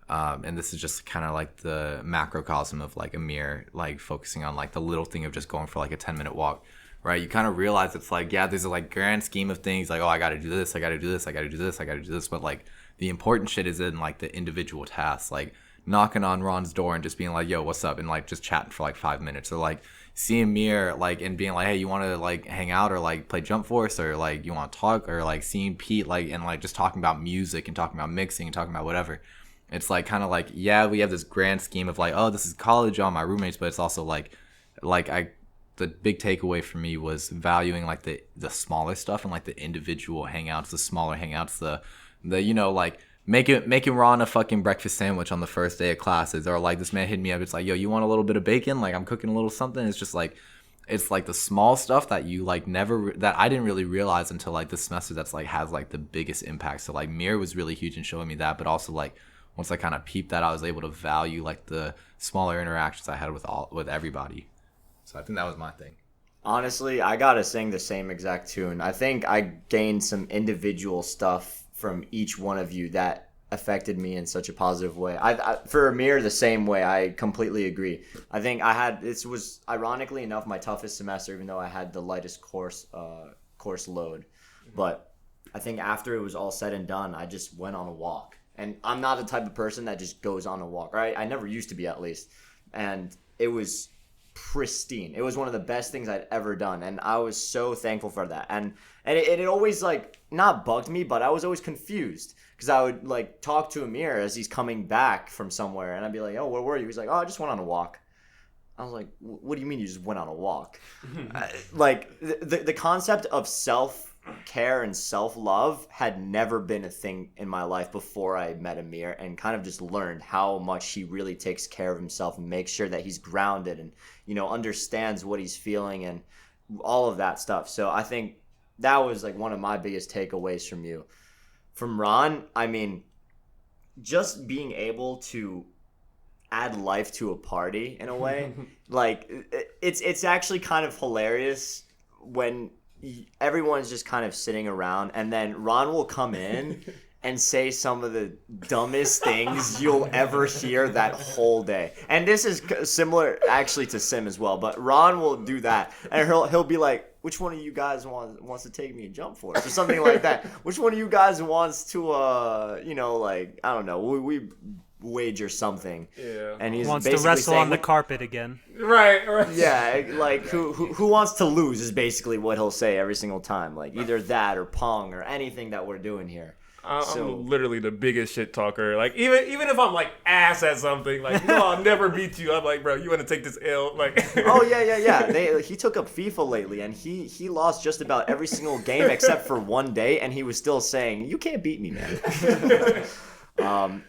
and this is just kind of like the macrocosm of like Amir, like focusing on like the little thing of just going for like a 10-minute walk, right? You kind of realize it's like, yeah, there's a like grand scheme of things, like, oh, I got to do this, I got to do this, I got to do this, I got to do this. But like the important shit is in like the individual tasks, like knocking on Ron's door and just being like, yo, what's up? And like just chatting for like 5 minutes, or like seeing Amir like and being like, hey, you want to like hang out or like play Jump Force, or like you want to talk, or like seeing Pete like and like just talking about music and talking about mixing and talking about whatever. It's like kind of like, yeah, we have this grand scheme of like, oh, this is college, all my roommates, but it's also like the big takeaway for me was valuing like the smaller stuff and like the individual hangouts, the smaller hangouts, Like making Ron a fucking breakfast sandwich on the first day of classes, or like this man hit me up. It's like, yo, you want a little bit of bacon? Like I'm cooking a little something. It's just like, it's like the small stuff that you like that I didn't really realize until like this semester. That's like has like the biggest impact. So like Mir was really huge in showing me that, but also like once I kind of peeped that, I was able to value like the smaller interactions I had with everybody. So I think that was my thing. Honestly, I gotta sing the same exact tune. I think I gained some individual stuff from each one of you that affected me in such a positive way. For Amir, the same way. I completely agree. I think this was ironically enough my toughest semester, even though I had the lightest course load. But I think after it was all said and done, I just went on a walk. And I'm not the type of person that just goes on a walk. Right? I never used to be, at least. And it was pristine. It was one of the best things I'd ever done, and I was so thankful for that. And it always like not bugged me, but I was always confused because I would like talk to Amir as he's coming back from somewhere, and I'd be like, "Oh, where were you?" He's like, "Oh, I just went on a walk." I was like, "What do you mean you just went on a walk?" Like the concept of self-care and self-love had never been a thing in my life before I met Amir, and kind of just learned how much he really takes care of himself and makes sure that he's grounded and, you know, understands what he's feeling and all of that stuff. So I think that was like one of my biggest takeaways from you. From Ron, I mean, just being able to add life to a party in a way, like it's actually kind of hilarious when everyone's just kind of sitting around, and then Ron will come in and say some of the dumbest things you'll ever hear that whole day. And this is similar actually to Sim as well, but Ron will do that, and he'll be like, "Which one of you guys wants to take me and jump for it?" or something like that. "Which one of you guys wants to like, I don't know, we wager something." Yeah. And he's Wants to basically wrestle saying, on the carpet again. Right. yeah, like who wants to lose is basically what he'll say every single time. Like either that or Pong or anything that we're doing here. I'm literally the biggest shit talker. Like even if I'm like ass at something, like, no, I'll never beat you. I'm like, bro, you want to take this L? Like, oh yeah. He took up FIFA lately, and he lost just about every single game except for one day, and he was still saying, "You can't beat me, man."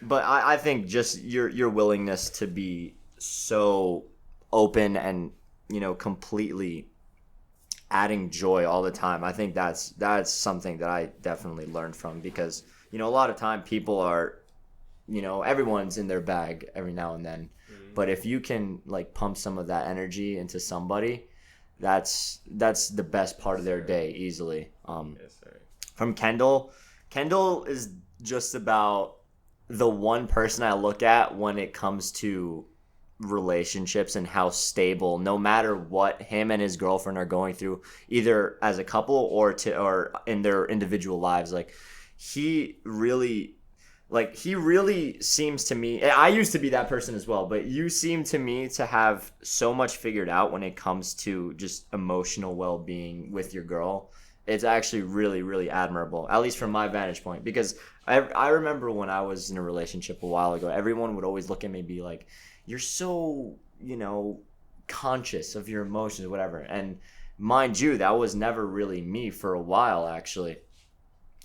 But I think just your willingness to be so open and, you know, completely adding joy all the time. I think that's something that I definitely learned from, because, you know, a lot of time people are, you know, everyone's in their bag every now and then. Mm-hmm. But if you can like pump some of that energy into somebody, that's the best part of their day easily. yes, sir. From Kendall is just about the one person I look at when it comes to relationships and how stable, no matter what him and his girlfriend are going through, either as a couple or in their individual lives. Like he really seems to me, I used to be that person as well, but you seem to me to have so much figured out when it comes to just emotional well-being with your girl. It's actually really, really admirable, at least from my vantage point, because I remember when I was in a relationship a while ago, everyone would always look at me and be like, "You're so, you know, conscious of your emotions," whatever. And mind you, that was never really me for a while, actually.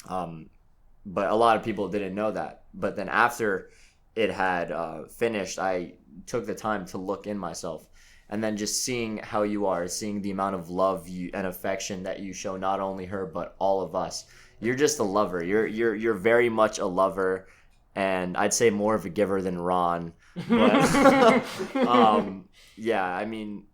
But a lot of people didn't know that. But then after it had finished, I took the time to look in myself. And then just seeing how you are, seeing the amount of love and affection that you show, not only her, but all of us. You're just a lover. You're very much a lover. And I'd say more of a giver than Ron. But yeah, I mean,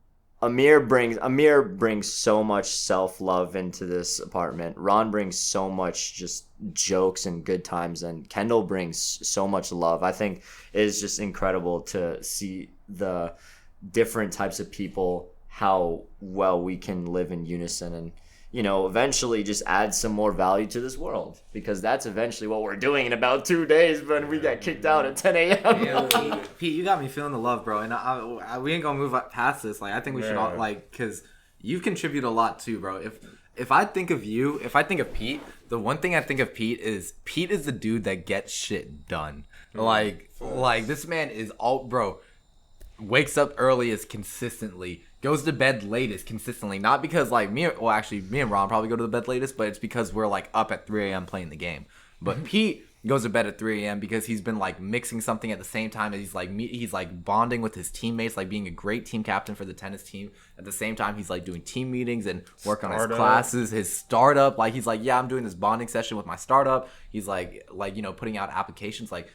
Amir brings so much self-love into this apartment. Ron brings so much just jokes and good times, and Kendall brings so much love. I think it is just incredible to see the different types of people, how well we can live in unison, and, you know, eventually just add some more value to this world, because that's eventually what we're doing in about 2 days when we get kicked out at 10 a.m. Yeah, Pete, you got me feeling the love, bro. And we ain't gonna move past this. Like, I think we should all, like, because you contribute a lot too, bro. If I think of Pete, the one thing I think of Pete is the dude that gets shit done. Like this man is bro. Wakes up earliest consistently, goes to bed latest consistently. Not because like me and Ron probably go to the bed latest, but it's because we're like up at 3 a.m. playing the game. But Pete goes to bed at 3 a.m. because he's been like mixing something at the same time as he's like bonding with his teammates, like being a great team captain for the tennis team. At the same time, he's like doing team meetings and work on his classes, his startup. Like he's like, yeah, I'm doing this bonding session with my startup. He's like putting out applications. Like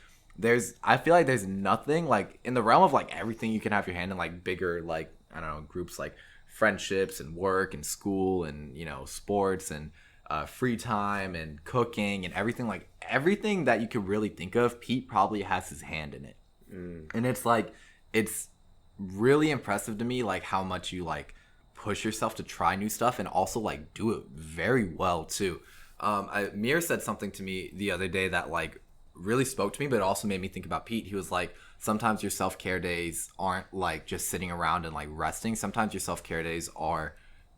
I feel like there's nothing like in the realm of like everything you can have your hand in, like bigger, like, I don't know, groups like friendships and work and school and, sports and free time and cooking and everything, like everything that you could really think of, Pete probably has his hand in it. And it's like, it's really impressive to me, like how much you like push yourself to try new stuff and also like do it very well too. Mir said something to me the other day that like really spoke to me, but it also made me think about Pete. He was like, sometimes your self-care days aren't like just sitting around and like resting. Sometimes your self-care days are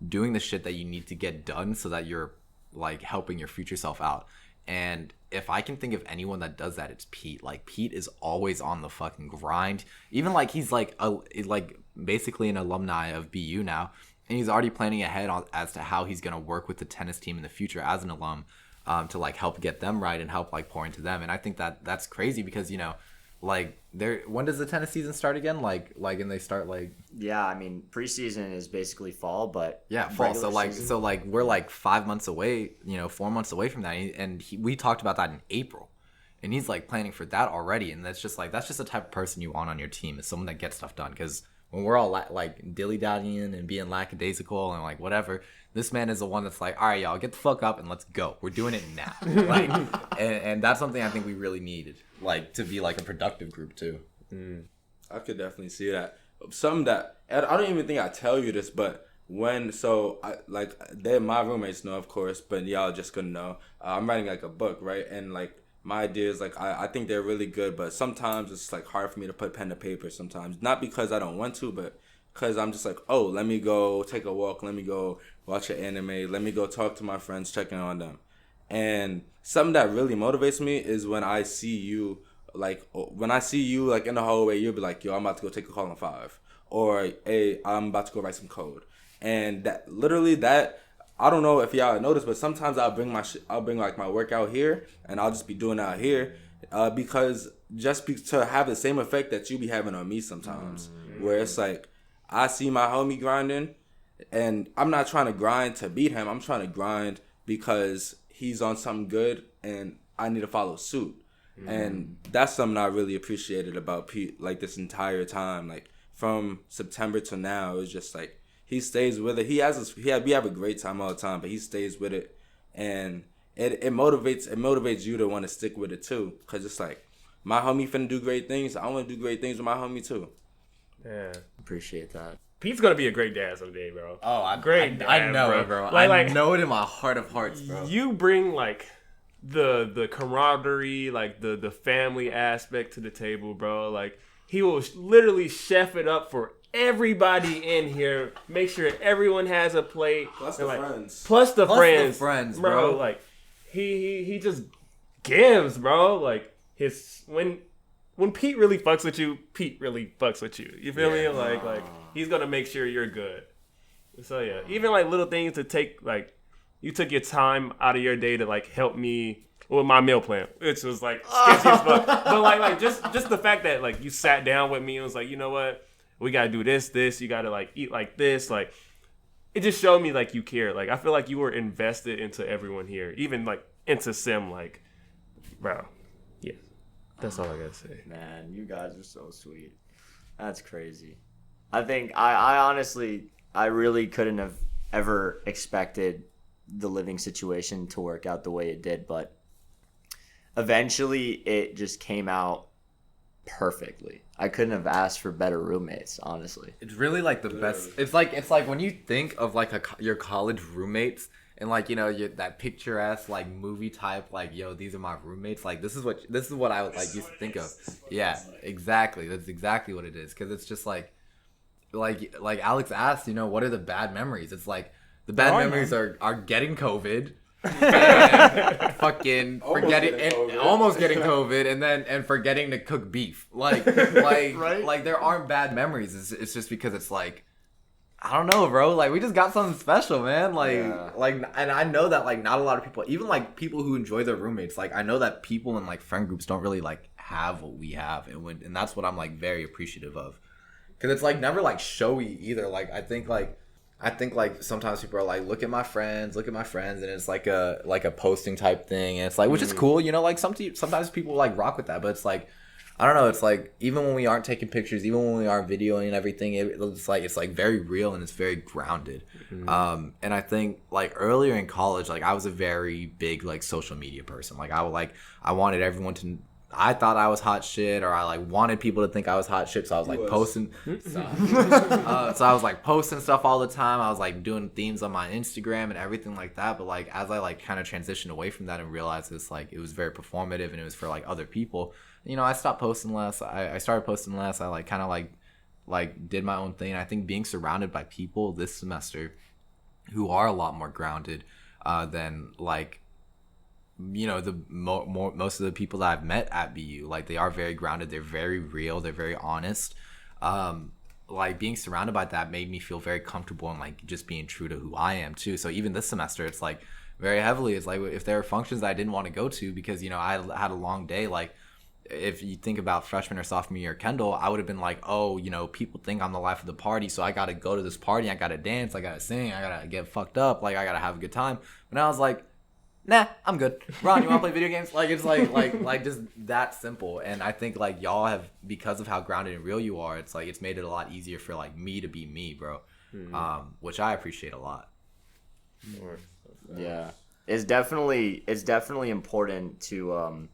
doing the shit that you need to get done so that you're like helping your future self out. And if I can think of anyone that does that, it's Pete. Like Pete is always on the fucking grind. Even like he's like basically an alumni of BU now, and he's already planning ahead as to how he's gonna work with the tennis team in the future as an alum, to like help get them right and help like pour into them. And I think that's crazy because like when does the tennis season start again? Like and they start like, yeah, I mean preseason is basically fall, but yeah, fall. season. So we're like 5 months away, 4 months away from that, and we talked about that in April, and he's like planning for that already. And that's just the type of person you want on your team, is someone that gets stuff done. Because when we're all like dilly-dallying and being lackadaisical and like whatever, this man is the one that's like, all right, y'all, get the fuck up and let's go. We're doing it now. Like, and that's something I think we really needed, like, to be like a productive group too. I could definitely see that. Something that I don't even think I tell you this, but my roommates know, of course, but y'all just gonna know. I'm writing like a book, right? And like my ideas, like I think they're really good, but sometimes it's like hard for me to put pen to paper. Sometimes not because I don't want to, but because I'm just like, oh, let me go take a walk, let me go watch an anime, let me go talk to my friends, checking on them. And something that really motivates me is when I see you like in the hallway, you'll be like, yo, I'm about to go take a call on 5, or hey, I'm about to go write some code. And that literally that, I don't know if y'all noticed, but sometimes I'll bring like my workout here, and I'll just be doing it out here, because to have the same effect that you be having on me sometimes, where it's like I see my homie grinding, and I'm not trying to grind to beat him. I'm trying to grind because he's on something good, and I need to follow suit. And that's something I really appreciated about Pete, like this entire time, like from September to now. It's just like he stays with it. We have a great time all the time, but he stays with it, and it motivates you to want to stick with it too, because it's like my homie finna do great things. I want to do great things with my homie too. Yeah, appreciate that. Pete's gonna be a great dad someday, bro. Oh, I know it, bro. I know it in my heart of hearts, bro. You bring like the camaraderie, like the family aspect to the table, bro. Like he will literally chef it up for everybody in here. Make sure everyone has a plate. Plus the friends. Plus the friends, bro. Like he just gives, bro. Like when Pete really fucks with you, Pete really fucks with you. You feel me? Like he's gonna make sure you're good. So yeah, even like little things to take, like you took your time out of your day to like help me with my meal plan, which was like sketchy as fuck. But like just the fact that like you sat down with me and was like, you know what, we gotta do this. You gotta like eat like this. Like it just showed me like you care. Like I feel like you were invested into everyone here, even like into Sim. Like, bro, yeah. That's all I gotta say. Man, you guys are so sweet. That's crazy. I think I honestly, I really couldn't have ever expected the living situation to work out the way it did, but eventually it just came out perfectly. I couldn't have asked for better roommates, honestly. It's really like the best. It's like when you think of like your college roommates, and like, that picturesque like movie type, like, yo, these are my roommates. Like this is what I would like used to think of. Yeah, exactly. That's exactly what it is. Cause it's just like Alex asked, what are the bad memories? It's like the bad memories are getting COVID, and fucking forgetting and almost getting COVID, and forgetting to cook beef. Like right? Like there aren't bad memories. It's just because it's like, I don't know, bro. Like, we just got something special, man. Yeah. And I know that, like, not a lot of people, even, like, people who enjoy their roommates, like, I know that people in, like, friend groups don't really, like, have what we have. And that's what I'm, like, very appreciative of. Because it's, like, never, like, showy either. Like, I think, like, sometimes people are like, look at my friends. And it's, like a posting type thing. And it's, like, which is cool. You know, like, sometimes people, like, rock with that. But it's, like, I don't know. It's like even when we aren't taking pictures, even when we aren't videoing and everything, it's like very real and it's very grounded. And I think like earlier in college, like I was a very big like social media person. Like I wanted everyone to. I thought I was hot shit, or I like wanted people to think I was hot shit. So I was like posting. So I was like posting stuff all the time. I was like doing themes on my Instagram and everything like that. But like as I like kind of transitioned away from that and realized it's like it was very performative and it was for like other people. You know, I stopped posting less. I started posting less. I like kind of like did my own thing. I think being surrounded by people this semester who are a lot more grounded than like, you know, the most of the people that I've met at BU. Like they are very grounded. They're very real. They're very honest. Like being surrounded by that made me feel very comfortable and like just being true to who I am too. So even this semester, it's like very heavily. It's like if there are functions that I didn't want to go to because, you know, I had a long day, like. If you think about freshman or sophomore year Kendall, I would have been like, oh, you know, people think I'm the life of the party, so I got to go to this party, I got to dance, I got to sing, I got to get fucked up, like I got to have a good time. But I was like, nah, I'm good. Ron, you want to play video games? Like it's like just that simple. And I think like y'all have, because of how grounded and real you are, it's like it's made it a lot easier for like me to be me, bro. Which I appreciate a lot. Yeah, it's definitely important to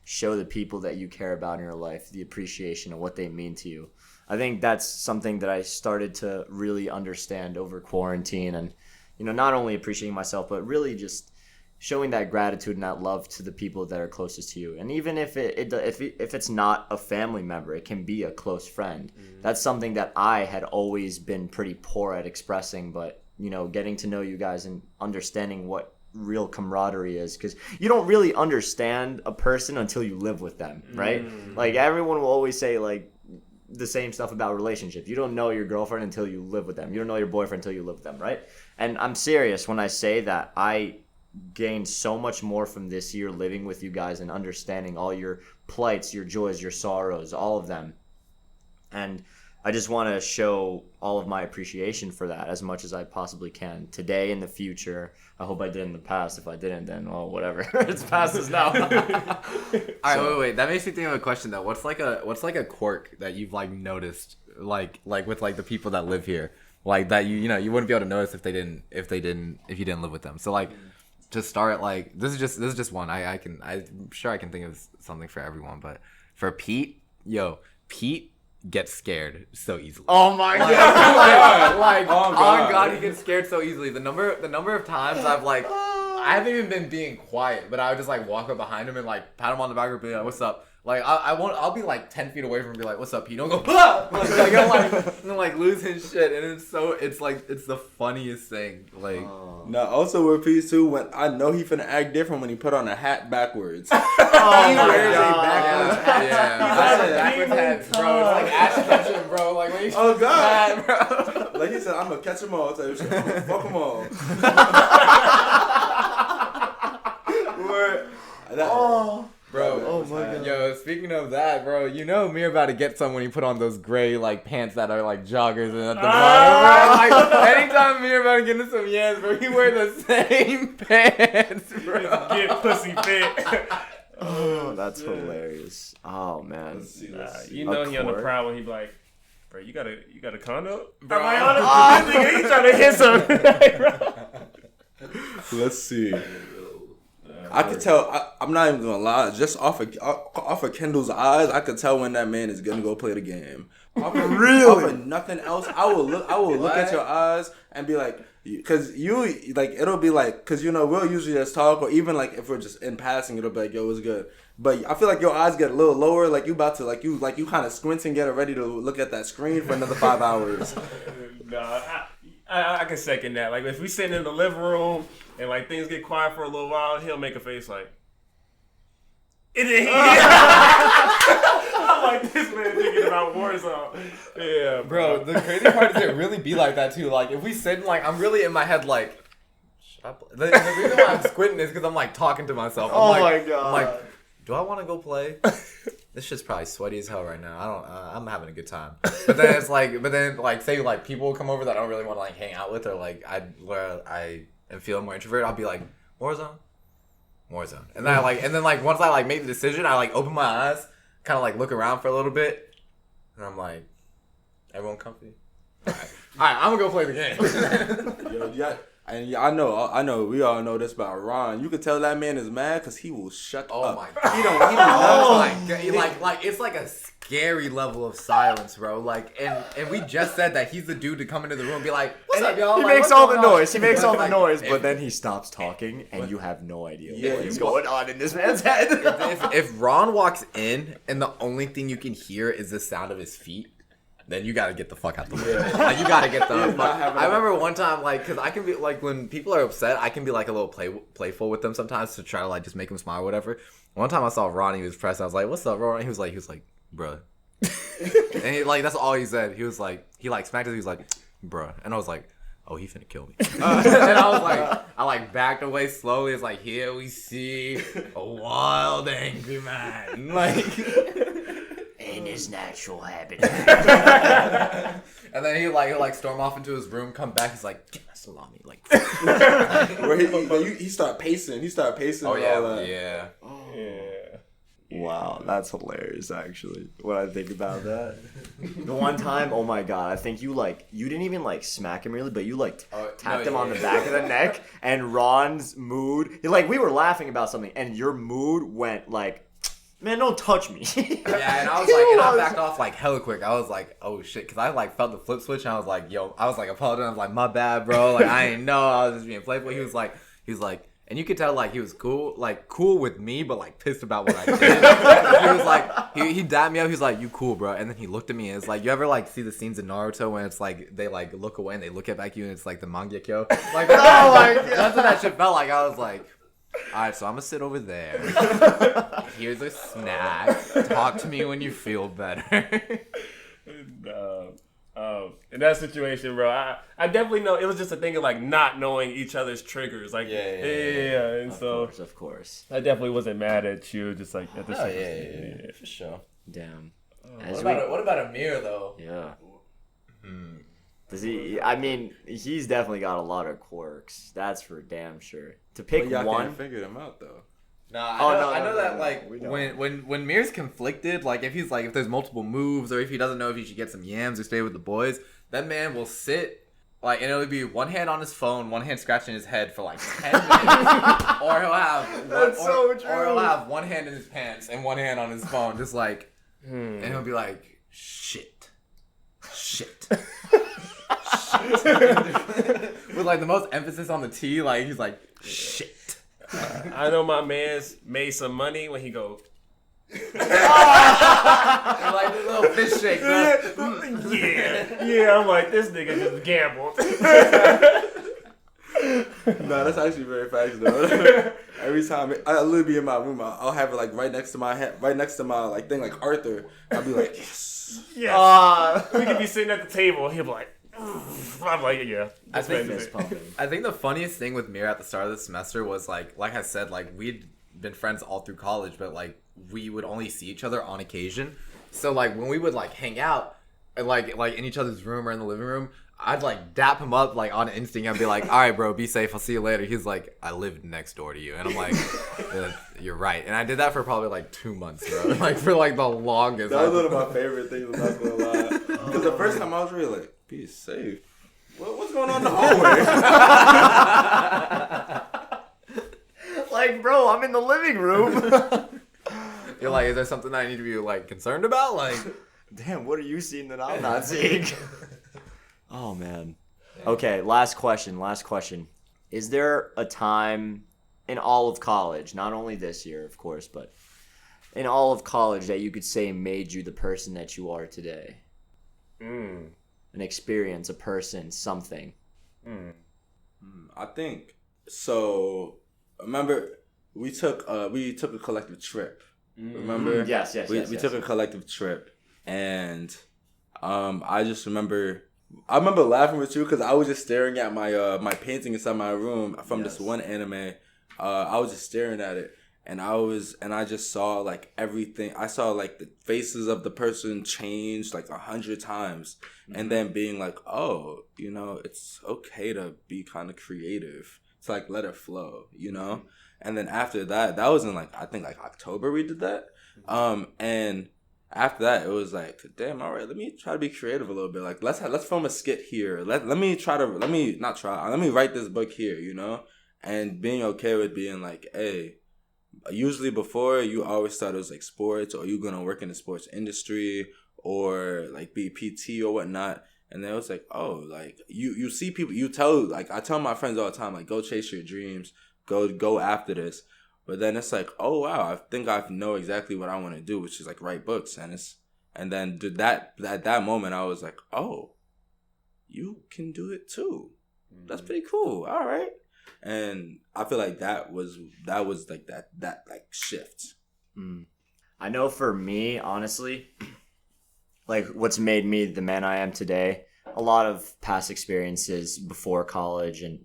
show the people that you care about in your life the appreciation of what they mean to you. I think that's something that I started to really understand over quarantine, and you know, not only appreciating myself but really just showing that gratitude and that love to the people that are closest to you. And even if it's not a family member, it can be a close friend. That's something that I had always been pretty poor at expressing, but you know, getting to know you guys and understanding what real camaraderie is, because you don't really understand a person until you live with them, right? Like everyone will always say like the same stuff about relationships. You don't know your girlfriend until you live with them. You don't know your boyfriend until you live with them, right? And I'm serious when I say that I gained so much more from this year living with you guys and understanding all your plights, your joys, your sorrows, all of them. And I just want to show all of my appreciation for that as much as I possibly can today, in the future. I hope I did in the past. If I didn't, then well, whatever. It's past us now. All right, wait. That makes me think of a question though. What's like a quirk that you've like noticed, like with like the people that live here, like that you know you wouldn't be able to notice if you didn't live with them. So like, to start, like this is just one. I'm sure I can think of something for everyone, but for Pete, Pete gets scared so easily. Oh my god! On God, he gets scared so easily. The number of times I haven't even been being quiet, but I would just like walk up behind him and like pat him on the back and be like, "What's up?" Like I'll be like 10 feet away from him and be like, "What's up, Pete?" Don't go, "Ah!" like lose his shit, and it's the funniest thing. Like no, also with Pete too, when I know he finna act different when he put on a hat backwards. Oh my wears a god! backwards hat. Yeah, backwards hat, bro. It's like Ash Ketchum, bro. Like when Oh god! hat, bro. Like he said, I'm gonna catch them all. Type shit. I'm gonna fuck them all. Bro, oh my god. Yo, speaking of that, bro, you know Mir about to get some when he put on those gray like pants that are like joggers and at the bottom, bro. Like anytime Mir about to get into some yams, bro, he wear the same pants, bro. Get pussy fit. Oh, that's hilarious. Oh man. You know he on the prowl when he be like, bro, you got a condo? Bro. Am I on it? He trying to hit something. Let's see. I could tell. I'm not even gonna lie. Just off of Kendall's eyes, I could tell when that man is gonna go play the game. Off of nothing else, I will look at your eyes and be like, because you like it'll be like, because you know we'll usually just talk, or even like if we're just in passing, it'll be like, yo, what's good. But I feel like your eyes get a little lower, like you about to like you kind of squinting, getting ready to look at that screen for another 5 hours. Nah, I can second that. Like if we sitting in the living room and like things get quiet for a little while, he'll make a face like, it ain't. I'm like, this man thinking about about Warzone. Yeah, Bro, the crazy part is it really be like that too. Like if we sit like I'm really in my head like should I play? The reason why I'm squinting is because I'm like talking to myself. My god. I'm like, do I want to go play? This shit's probably sweaty as hell right now. I don't. I'm having a good time. But then it's like, say like people come over that I don't really want to like hang out with, or like where I am feeling more introverted. I'll be like Warzone, and then once I like make the decision, I like open my eyes, kind of like look around for a little bit, and I'm like, everyone comfy. All right, I'm gonna go play the game. Yo, yeah. And I know, we all know this about Ron. You can tell that man is mad because he will shut up. Oh my god. He don't Like it's like a scary level of silence, bro. Like and we just said that he's the dude to come into the room and be like, what's up, y'all? He Like, makes what's all the going on? noise. He makes all the Like, noise, but then he stops talking, and you have no idea what is going on in this man's head. if Ron walks in and the only thing you can hear is the sound of his feet, then you gotta get the fuck out the way. Like, you gotta get the fuck. I remember one time, like, cause I can be like, when people are upset, I can be like a little playful with them sometimes to try to like just make them smile or whatever. One time I saw Ron, he was pressed. I was like, "What's up, Ron?" He was like, "Bruh," and he like that's all he said. He was like, he like smacked us. He was like, "Bruh," and I was like, "Oh, he finna kill me." And I was like, I like backed away slowly. It's like, here we see a wild, angry man, like. In his natural habitat. And then he'll storm off into his room, come back, he's like, get my salami, like. Where he start pacing. He start pacing. Oh and all that. yeah. Wow, that's hilarious, actually, when I think about that. The one time, oh my god, I think you didn't even like smack him really, but you like tapped him on the back of the neck, and Ron's mood, we were laughing about something, and your mood went like, man, don't touch me. Yeah, and I was like, and I backed off like hella quick. I was like, oh shit, because I like felt the flip switch, and I was like, yo, I was like apologizing. I was like, my bad, bro. Like, I ain't know. I was just being playful. He was like, and you could tell like he was cool with me, but like pissed about what I did. He was like, he dapped me up. He was like, you cool, bro. And then he looked at me and it's like, you ever like see the scenes in Naruto when it's like they like look away and they look at back at you and it's like the mangekyo. Like, oh my god, that's what that shit felt like. I was like, all right, so I'm gonna sit over there. Here's a snack. Talk to me when you feel better. In that situation, bro, I definitely know it was just a thing of like not knowing each other's triggers. Like, yeah. And Of course. I definitely wasn't mad at you, just like at this. Yeah, for sure. Damn. What about Amir though? Yeah. Does he? I mean, he's definitely got a lot of quirks. That's for damn sure. To pick y'all one, can't figure them out though. I know that like when Mir's conflicted, like if there's multiple moves or if he doesn't know if he should get some yams or stay with the boys, that man will sit like and it'll be one hand on his phone, one hand scratching his head for like 10 minutes, or he'll have one hand in his pants and one hand on his phone, just like, and he'll be like, shit. With like the most emphasis on the T, like he's like, shit. I know my man's made some money when he go. Like the little fish shake, bro. Yeah. I'm like, this nigga just gambled. No, that's actually very facts though. Every time I literally be in my room, I'll have it like right next to my head, right next to my like thing, like Arthur. I'll be like, yes. We could be sitting at the table. He'll be like. I'm like, yeah. I think the funniest thing with Mir at the start of the semester was like I said, like we'd been friends all through college, but like we would only see each other on occasion. So like when we would like hang out and like in each other's room or in the living room, I'd like dap him up like on instinct and be like, all right, bro, be safe. I'll see you later. He's like, I live next door to you. And I'm like, you're right. And I did that for probably like 2 months, bro. Like for like the longest. That was one of my favorite things. I'm not gonna lie. Because the first time I was really like, be safe. What's going on in the hallway? like, bro, I'm in the living room. You're like, is there something that I need to be like concerned about? Like, damn, what are you seeing that I'm not seeing? Oh man. Okay, last question. Is there a time in all of college, not only this year, of course, but in all of college that you could say made you the person that you are today? An experience, a person, something. I think so. Remember, we took a collective trip. Remember? Yes. We took a collective trip, and I just remember. I remember laughing with you because I was just staring at my painting inside my room from this one anime. I was just staring at it, and I just saw like everything. I saw like the faces of the person change like 100 times, and then being like, oh, it's okay to be kind of creative. To like let it flow, And then after that, that was in like I think like October we did that, and. After that, it was like, damn, all right, let me try to be creative a little bit. Like, let's film a skit here. Let me write this book here, And being okay with being like, hey, usually before you always thought it was like sports or you gonna work in the sports industry or like be PT or whatnot. And then it was like, oh, like you see people, I tell my friends all the time, like, go chase your dreams, go after this. But then it's like, oh wow, I think I know exactly what I want to do, which is like write books, and then at that moment I was like, oh, you can do it too. That's pretty cool. All right, and I feel like that was like that like shift. I know for me, honestly, like what's made me the man I am today, a lot of past experiences before college, and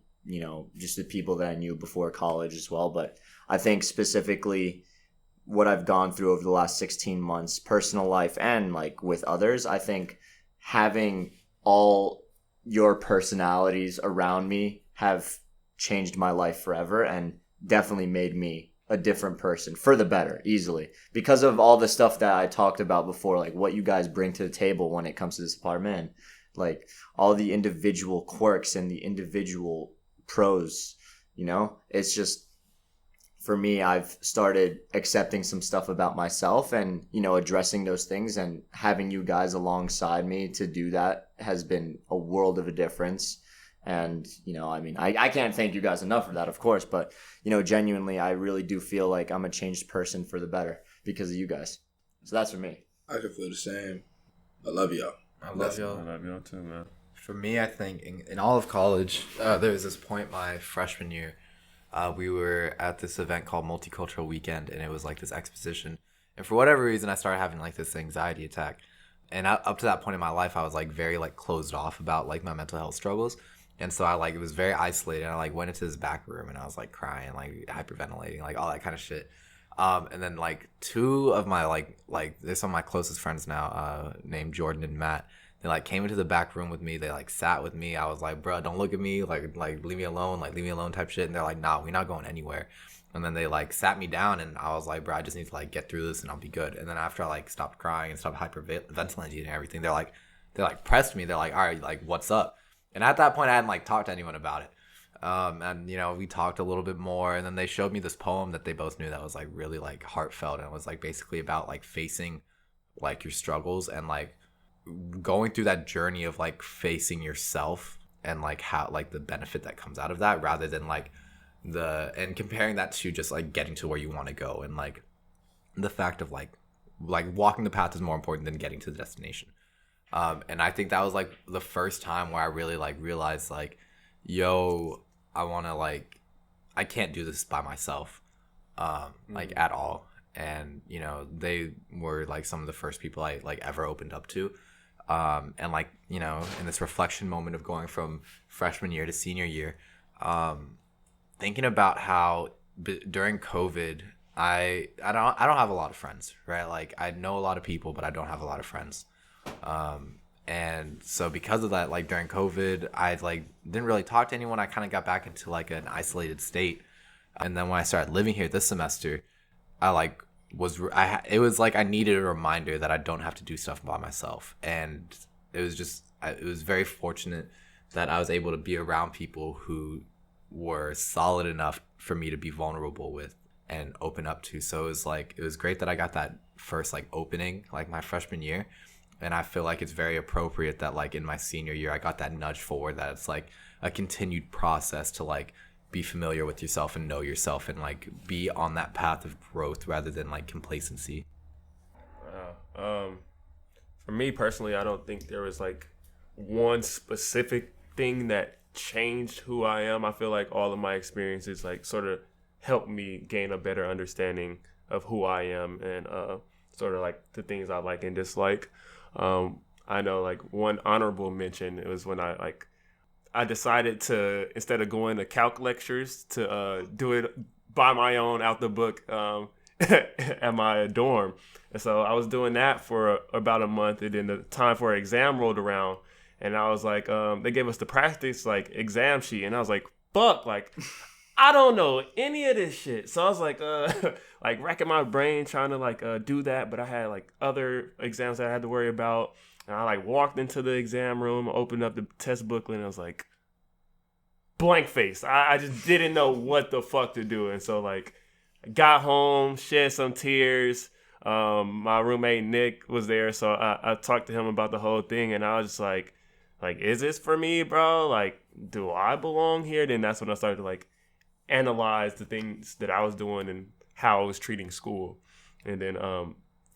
just the people that I knew before college as well, but. I think specifically what I've gone through over the last 16 months, personal life and like with others, I think having all your personalities around me have changed my life forever and definitely made me a different person for the better, easily. Because of all the stuff that I talked about before, like what you guys bring to the table when it comes to this apartment, like all the individual quirks and the individual pros, it's just... For me, I've started accepting some stuff about myself and, addressing those things, and having you guys alongside me to do that has been a world of a difference. And, I can't thank you guys enough for that, of course, but, genuinely, I really do feel like I'm a changed person for the better because of you guys. So that's for me. I can feel the same. I love y'all. I love y'all. I love y'all too, man. For me, I think in all of college, there was this point my freshman year. We were at this event called Multicultural Weekend, and it was like this exposition. And for whatever reason, I started having like this anxiety attack. And up to that point in my life, I was like very like closed off about like my mental health struggles. And so it was very isolated. And I like went into this back room and I was like crying, like hyperventilating, like all that kind of shit. And then like two of my like they're some of my closest friends now, named Jordan and Matt. They like came into the back room with me. They like sat with me. I was like, bro, don't look at me. Like leave me alone type shit. And they're like, nah, we're not going anywhere. And then they like sat me down and I was like, bro, I just need to like get through this and I'll be good. And then after I like stopped crying and stopped hyperventilating and everything, they pressed me. They're like, all right, like what's up? And at that point I hadn't like talked to anyone about it. And we talked a little bit more, and then they showed me this poem that they both knew that was like really like heartfelt, and it was like basically about like facing like your struggles and like going through that journey of like facing yourself and like how like the benefit that comes out of that, rather than like and comparing that to just like getting to where you want to go, and like the fact of like walking the path is more important than getting to the destination. And I think that was like the first time where I really like realized like, yo, I want to like, I can't do this by myself, like at all. And they were like some of the first people I like ever opened up to. And like, in this reflection moment of going from freshman year to senior year, thinking about how during COVID, I don't have a lot of friends, right? Like I know a lot of people, but I don't have a lot of friends. And so because of that, like during COVID, I like didn't really talk to anyone. I kind of got back into like an isolated state. And then when I started living here this semester, it was like I needed a reminder that I don't have to do stuff by myself. And it was very fortunate that I was able to be around people who were solid enough for me to be vulnerable with and open up to. So it was great that I got that first like opening like my freshman year. And I feel like it's very appropriate that like in my senior year, I got that nudge forward, that it's like a continued process to like be familiar with yourself and know yourself and like be on that path of growth rather than like complacency. Wow. For me personally, I don't think there was like one specific thing that changed who I am. I feel like all of my experiences like sort of helped me gain a better understanding of who I am. And sort of like the things I like and dislike. I know like one honorable mention, it was when I decided to, instead of going to calc lectures, to do it by my own out the book at my dorm. And so I was doing that for about a month, and then the time for an exam rolled around, and I was like, they gave us the practice like exam sheet, and I was like, fuck, like I don't know any of this shit. So I was like, like racking my brain trying to like do that, but I had like other exams that I had to worry about. And I like walked into the exam room, opened up the test booklet, and I was like, blank face. I just didn't know what the fuck to do. And so like I got home, shed some tears. My roommate Nick was there, so I talked to him about the whole thing, and I was just like, is this for me, bro? Like, do I belong here? Then that's when I started to like analyze the things that I was doing and how I was treating school. And then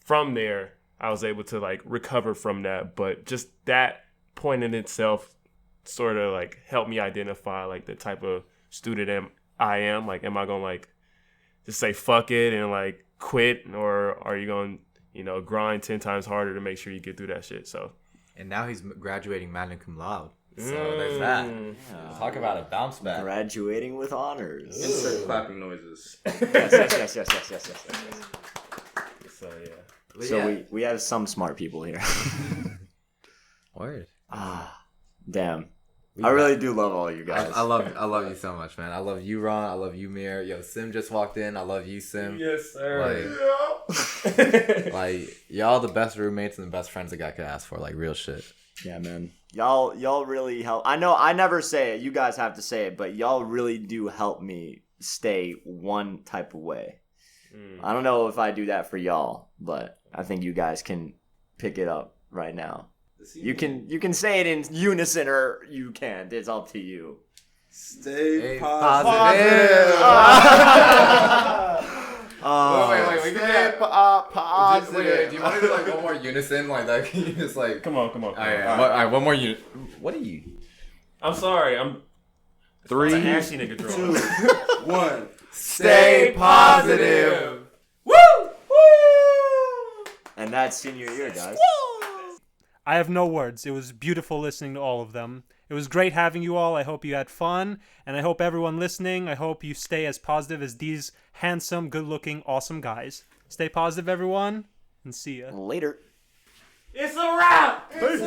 from there, I was able to like recover from that. But just that point in itself sort of like helped me identify like the type of student I am. Like, am I going to like just say fuck it and like quit, or are you going to, you know, grind 10 times harder to make sure you get through that shit? So, and now he's graduating magna cum laude. So there's that. Yeah. Talk about a bounce back. Graduating with honors. Insert clapping noises. Yes. So yeah. So we have some smart people here. Word. Damn. I really do love all you guys. I love you so much, man. I love you, Ron. I love you, Mir. Yo, Sim just walked in. I love you, Sim. Yes, sir. Like y'all the best roommates and the best friends a guy could ask for. Like real shit. Yeah, man. Y'all really help. I know I never say it. You guys have to say it, but y'all really do help me stay one type of way. I don't know if I do that for y'all, but I think you guys can pick it up right now. You can say it in unison, or you can't. It's up to you. Stay positive. Wait. We Stay positive. Wait, do you want to do like one more unison like that? Can you just like? Come on. All right, one more unit. What are you? I'm sorry. I'm 3, an ashy nigga 2, 1. Stay positive. Woo! And that's senior year, guys. I have no words. It was beautiful listening to all of them. It was great having you all. I hope you had fun. And I hope everyone listening, I hope you stay as positive as these handsome, good-looking, awesome guys. Stay positive, everyone, and see ya. Later. It's a wrap! Peace.